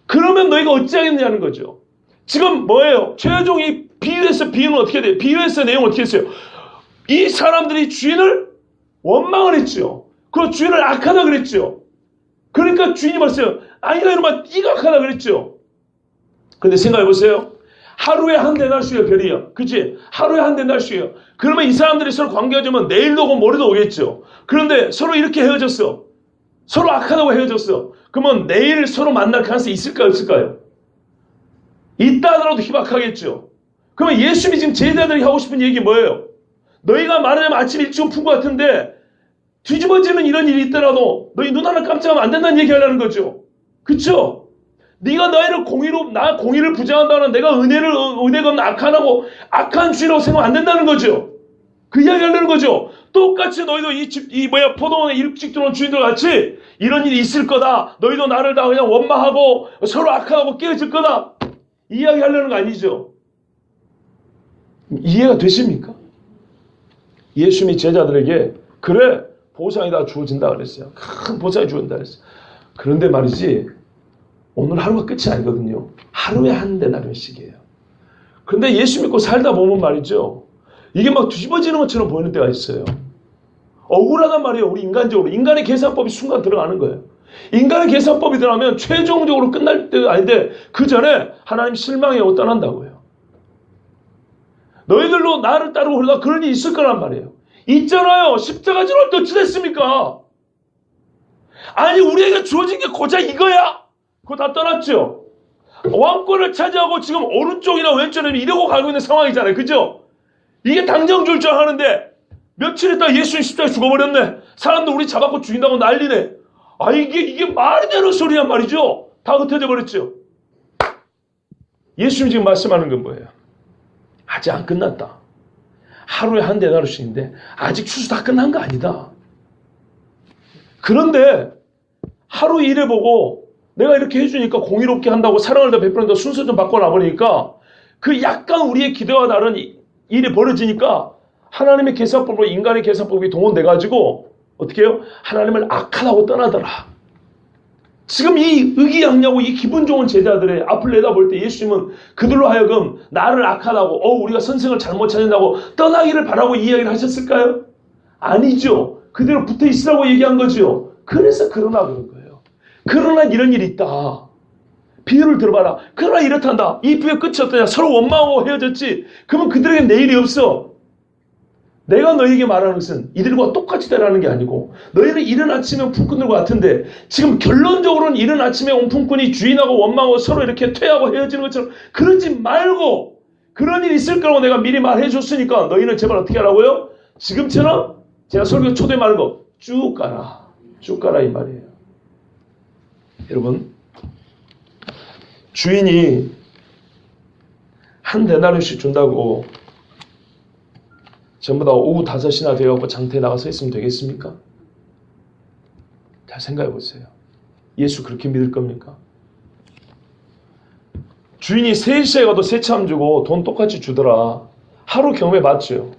그러면 너희가 어찌하겠느냐는 거죠. 지금 뭐예요? 최종 이 비유는 어떻게 돼요? 비유에서 내용은 어떻게 했어요? 이 사람들이 주인을 원망을 했죠. 그 주인을 악하다 그랬죠. 그러니까 주인이 말했어요. 아니다 이놈아 네가 악하다 그랬죠. 근데 생각해보세요. 하루에 한 데나리요 별이요. 그치? 하루에 한 데나리요. 그러면 이 사람들이 서로 관계가 좋으면 내일도 오고 모레도 오겠죠. 그런데 서로 이렇게 헤어졌어. 서로 악하다고 헤어졌어. 그러면 내일 서로 만날 가능성이 있을까요? 없을까요? 있다 하더라도 희박하겠죠. 그러면 예수님이 지금 제자들이 하고 싶은 얘기 뭐예요? 너희가 말하자면 아침 일찍 온 품과 같은데 뒤집어지는 이런 일이 있더라도 너희 눈 하나 깜짝하면 안 된다는 얘기 하려는 거죠. 그쵸? 네가 너희를 공의를 부정한다는 내가 은혜가 없는 악한 주의라고 생각하면 안 된다는 거죠. 그 이야기 하려는 거죠. 똑같이 너희도 포도원의 일찍 들어온 주인들 같이 이런 일이 있을 거다. 너희도 나를 다 그냥 원망하고 서로 악하고 깨어질 거다. 이야기 하려는 거 아니죠. 이해가 되십니까? 예수님이 제자들에게 그래 보상이 다 주어진다 그랬어요. 큰 보상이 주어진다 그랬어요. 그런데 말이지 오늘 하루가 끝이 아니거든요. 하루에 한 데나리온씩이에요. 그런데 예수 믿고 살다 보면 말이죠. 이게 막 뒤집어지는 것처럼 보이는 때가 있어요. 억울하단 말이에요. 우리 인간적으로. 인간의 계산법이 순간 들어가는 거예요. 인간의 계산법이 들어가면 최종적으로 끝날 때가 아닌데 그 전에 하나님 실망하고 떠난다고요. 너희들로 나를 따르고 흘러가 그런 일이 있을 거란 말이에요. 있잖아요. 십자가 지로 어찌 됐습니까? 아니 우리에게 주어진 게 고작 이거야? 그거 다 떠났죠. 왕권을 차지하고 지금 오른쪽이나 왼쪽이나 이러고 가고 있는 상황이잖아요. 그죠? 이게 당장 줄 줄 아는데 며칠 있다가 예수님 십자가에 죽어버렸네. 사람들 우리 잡아고 죽인다고 난리네. 아 이게 말이 되는 소리란 말이죠. 다 흩어져 버렸죠. 예수님 지금 말씀하는 건 뭐예요? 아직 안 끝났다. 하루에 한 데나리온씩인데 아직 추수 다 끝난 거 아니다. 그런데 하루 일해보고 내가 이렇게 해주니까 공의롭게 한다고 사랑을 더 베푸는다 순서 좀 바꿔놔버리니까 그 약간 우리의 기대와 다른 일이 벌어지니까 하나님의 계산법으로 인간의 계산법이 동원돼가지고 어떻게 해요? 하나님을 악하다고 떠나더라. 지금 이 의기양양하고 이 기분 좋은 제자들의 앞을 내다볼 때 예수님은 그들로 하여금 나를 악하다고 우리가 선생을 잘못 찾는다고 떠나기를 바라고 이야기를 하셨을까요? 아니죠. 그대로 붙어있으라고 얘기한 거죠. 그래서 그러나 그런 거예요. 그러나 이런 일이 있다. 비유를 들어봐라. 그러나 이렇단다. 이 비유의 끝이 어떠냐. 서로 원망하고 헤어졌지. 그러면 그들에게 내일이 없어. 내가 너희에게 말하는 것은 이들과 똑같이 되라는 게 아니고 너희는 이른 아침에 온 품꾼들과 같은데 지금 결론적으로는 이른 아침에 온 품꾼이 주인하고 원망하고 서로 이렇게 퇴하고 헤어지는 것처럼 그러지 말고 그런 일이 있을 거라고 내가 미리 말해 줬으니까 너희는 제발 어떻게 하라고요? 지금처럼 제가 설교 초대에 말한 거 쭉 가라. 쭉 가라 이 말이에요. 여러분 주인이 한 데나리온씩 준다고 전부 다 오후 5시나 되어갖고 장터에 나가 서 있으면 되겠습니까? 잘 생각해 보세요. 예수 그렇게 믿을 겁니까? 주인이 3시에 가도 세참 주고 돈 똑같이 주더라. 하루 경험해 봤죠.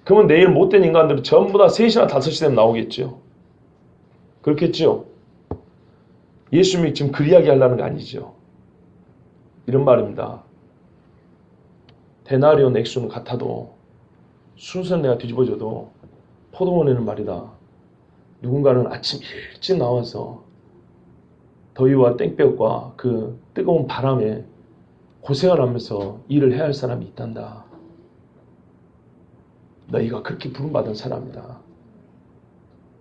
그러면 내일 못된 인간들은 전부 다 3시나 5시 되면 나오겠죠. 그렇겠죠? 예수님이 지금 그 이야기 하려는 거 아니죠. 이런 말입니다. 데나리온 액수는 같아도 순서는 내가 뒤집어져도 포도원에는 말이다. 누군가는 아침 일찍 나와서 더위와 땡볕과 그 뜨거운 바람에 고생을 하면서 일을 해야 할 사람이 있단다. 너희가 그렇게 부름받은 사람이다.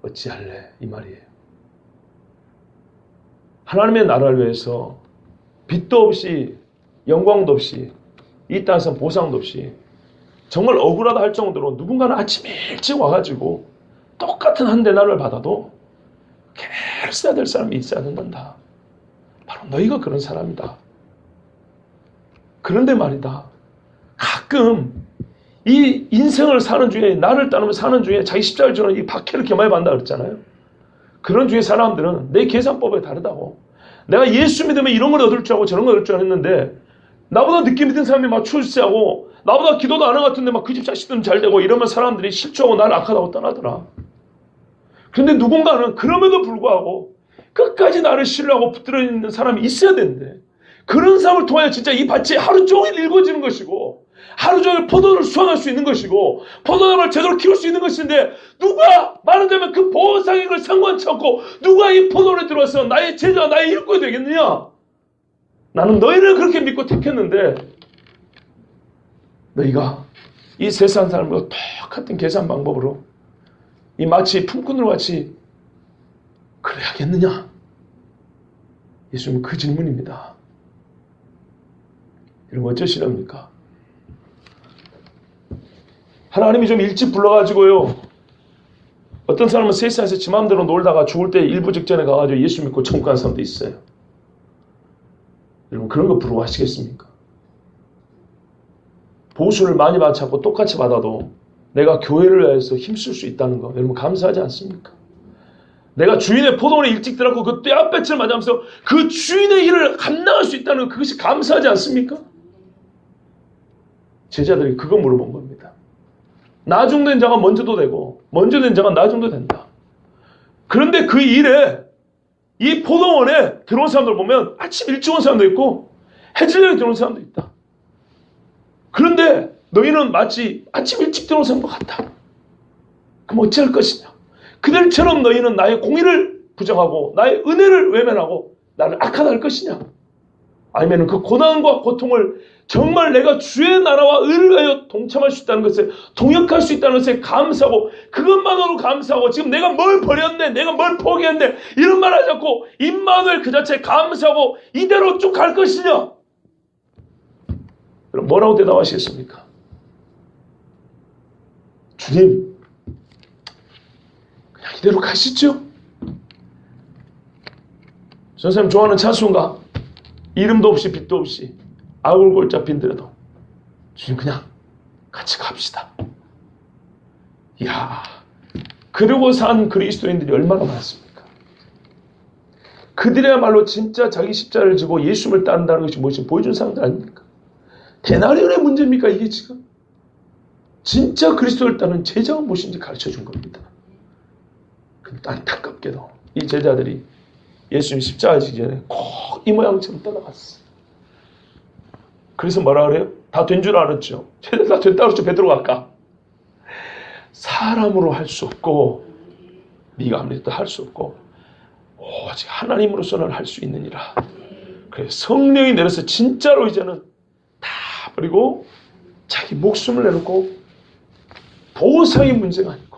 어찌할래? 이 말이에요. 하나님의 나라를 위해서 빚도 없이 영광도 없이 이 땅에서 보상도 없이 정말 억울하다 할 정도로 누군가는 아침 일찍 와가지고 똑같은 한 데나리온을 받아도 계속 써야 될 사람이 있어야 된단다. 바로 너희가 그런 사람이다. 그런데 말이다. 가끔 이 인생을 사는 중에 나를 따르며 사는 중에 자기 십자가를 주는 이 박해를 겸하여 받는다 그랬잖아요. 그런 중에 사람들은 내 계산법에 다르다고. 내가 예수 믿으면 이런 걸 얻을 줄 알고 저런 걸 얻을 줄 알았는데 나보다 늦게 믿은 사람이 막 출세하고 나보다 기도도 안 한 것 같은데 막 그 집 자식들은 잘 되고 이러면 사람들이 실추하고 나를 악하다고 떠나더라. 그런데 누군가는 그럼에도 불구하고 끝까지 나를 신뢰하고 붙들어 있는 사람이 있어야 되는데 그런 사람을 통하여 진짜 이 밭이 하루 종일 일궈지는 것이고 하루 종일 포도를 수확할 수 있는 것이고 포도나무를 제대로 키울 수 있는 것인데 누가 말하자면 그 보상의 걸 상관치 않고 누가 이 포도원에 들어와서 나의 제자가 나의 일꾼이 되겠느냐? 나는 너희를 그렇게 믿고 택했는데 너희가 이 세상 사람과 똑같은 계산 방법으로 이 마치 품꾼으로 같이 그래야겠느냐? 예수님은 그 질문입니다. 여러분 어쩌시렵니까? 하나님이 좀 일찍 불러가지고요. 어떤 사람은 세상에서 지 마음대로 놀다가 죽을 때 일부 직전에 가가지고 예수 믿고 천국 가는 사람도 있어요. 여러분 그런 거 부러워하시겠습니까? 보수를 많이 받고 똑같이 받아도 내가 교회를 위해서 힘쓸 수 있다는 거 여러분 감사하지 않습니까? 내가 주인의 포도원에 일찍 들어가고 그 떼앗배치를 맞이하면서 그 주인의 일을 감당할 수 있다는 것, 그것이 감사하지 않습니까? 제자들이 그거 물어본 겁니다. 나중된 자가 먼저도 되고 먼저 된 자가 나중도 된다. 그런데 그 일에 이 포도원에 들어온 사람들 보면 아침 일찍 온 사람도 있고 해질녘에 들어온 사람도 있다. 그런데 너희는 마치 아침 일찍 들어온 사람과 같다. 그럼 어찌할 것이냐? 그들처럼 너희는 나의 공의를 부정하고 나의 은혜를 외면하고 나를 악하다 것이냐? 아니면 그 고난과 고통을 정말 내가 주의 나라와 의를 위하여 동참할 수 있다는 것에 동역할 수 있다는 것에 감사하고 그것만으로 감사하고 지금 내가 뭘 버렸네 내가 뭘 포기했네 이런 말 하지 않고 임마누엘 그 자체에 감사하고 이대로 쭉 갈 것이냐? 그럼 뭐라고 대답하시겠습니까? 주님 그냥 이대로 가시죠. 선생님 좋아하는 찬송가 이름도 없이 빛도 없이 아울골자 빈들어도 주님 그냥 같이 갑시다. 이야 그러고 산 그리스도인들이 얼마나 많습니까? 그들이야말로 진짜 자기 십자를 지고 예수를 따른다는 것이 무엇인지 보여준 사람들 아닙니까? 데나리온의 문제입니까 이게 지금? 진짜 그리스도를 따르는 제자가 무엇인지 가르쳐준 겁니다. 근데 안타깝게도 이 제자들이 예수님 십자가 지기 전에 꼭 이 모양처럼 떠나갔어. 그래서 뭐라 그래요? 다 된 줄 알았죠. 제자들 다 됐다고 했죠. 베드로가 아까. 사람으로 할 수 없고 네가 아무래도 할 수 없고 오직 하나님으로서는 할 수 있느니라. 그래서 성령이 내려서 진짜로 이제는 다 버리고 자기 목숨을 내놓고 보상의 문제가 아니고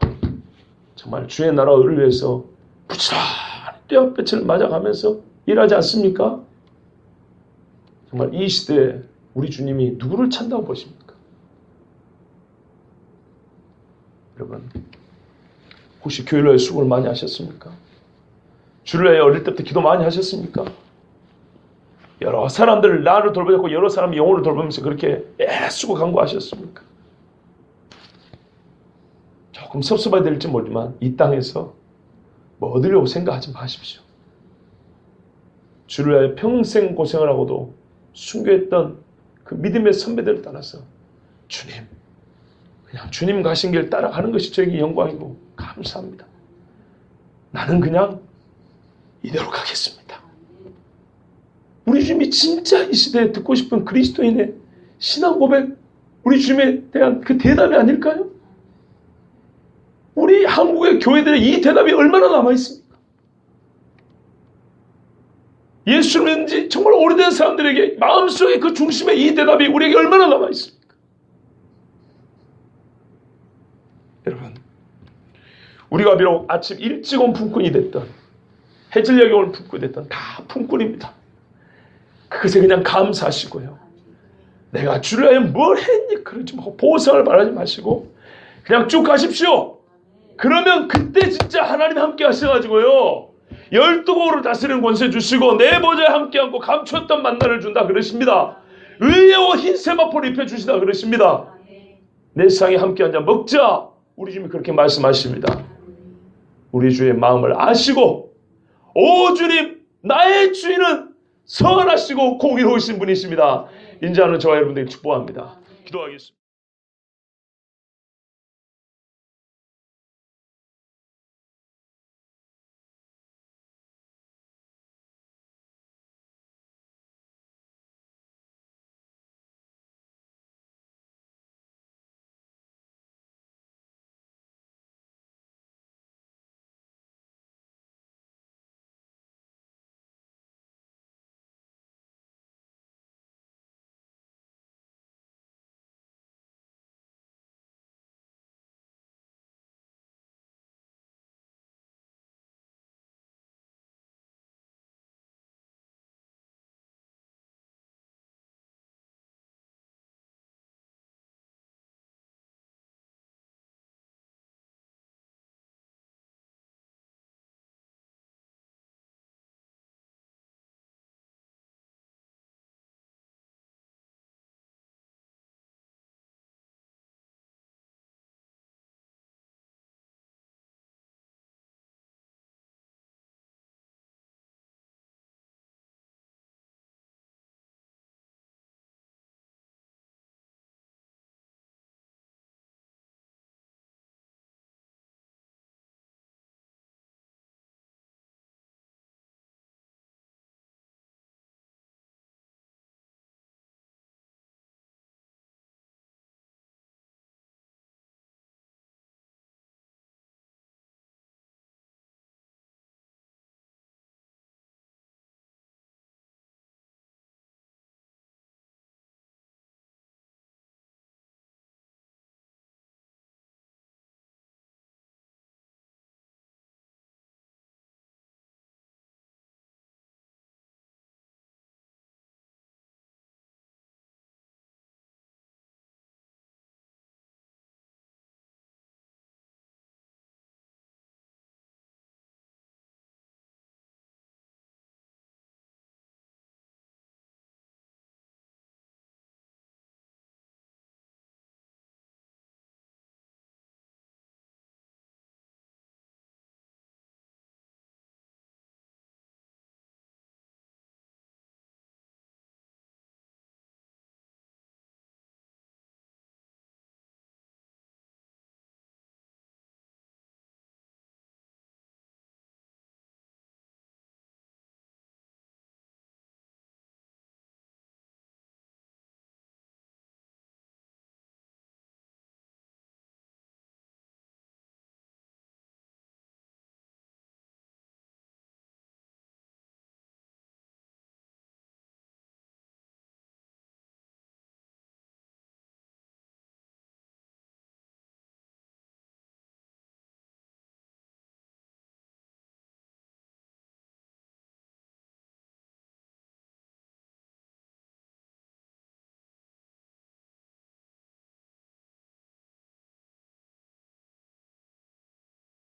정말 주의 나라 의를 위해서 부지런히 떼어볕을 맞아가면서 일하지 않습니까? 정말 이 시대에 우리 주님이 누구를 찬다고 보십니까? 여러분 혹시 교회를 위해 수고를 많이 하셨습니까? 주를 위해 어릴 때부터 기도 많이 하셨습니까? 여러 사람들 나를 돌보셨고 여러 사람 영혼을 돌보면서 그렇게 애쓰고 간구하셨습니까? 조금 섭섭해야 될지 모르지만 이 땅에서 뭐 얻으려고 생각하지 마십시오. 주를 위해 평생 고생을 하고도 순교했던 그 믿음의 선배들을 따라서 주님 그냥 주님 가신 길 따라가는 것이 저에게 영광이고 감사합니다. 나는 그냥 이대로 가겠습니다. 우리 주님이 진짜 이 시대에 듣고 싶은 그리스도인의 신앙 고백 우리 주님에 대한 그 대답이 아닐까요? 우리 한국의 교회들의 이 대답이 얼마나 남아있습니까? 예수를 믿은 지 정말 오래된 사람들에게 마음속에 그 중심에 이 대답이 우리에게 얼마나 남아있습니까? 여러분 우리가 비록 아침 일찍 온 품꾼이 됐던 해질녘에 온 품꾼이 됐던 다 품꾼입니다. 그것에 그냥 감사하시고요. 내가 주를 위하여 뭘 했니? 그러지 말고 보상을 바라지 마시고 그냥 쭉 가십시오. 그러면 그때 진짜 하나님 함께 하셔가지고요. 12고를 다스리는 권세 주시고 내 보좌에 함께 앉고 감추었던 만나를 준다 그러십니다. 의와 흰 세마포를 입혀주시다 그러십니다. 내 상에 함께 앉아 먹자. 우리 주님이 그렇게 말씀하십니다. 우리 주의 마음을 아시고 오 주님 나의 주인은 선하시고 공의로우신 분이십니다. 인자하는 저와 여러분들이 축복합니다. 기도하겠습니다.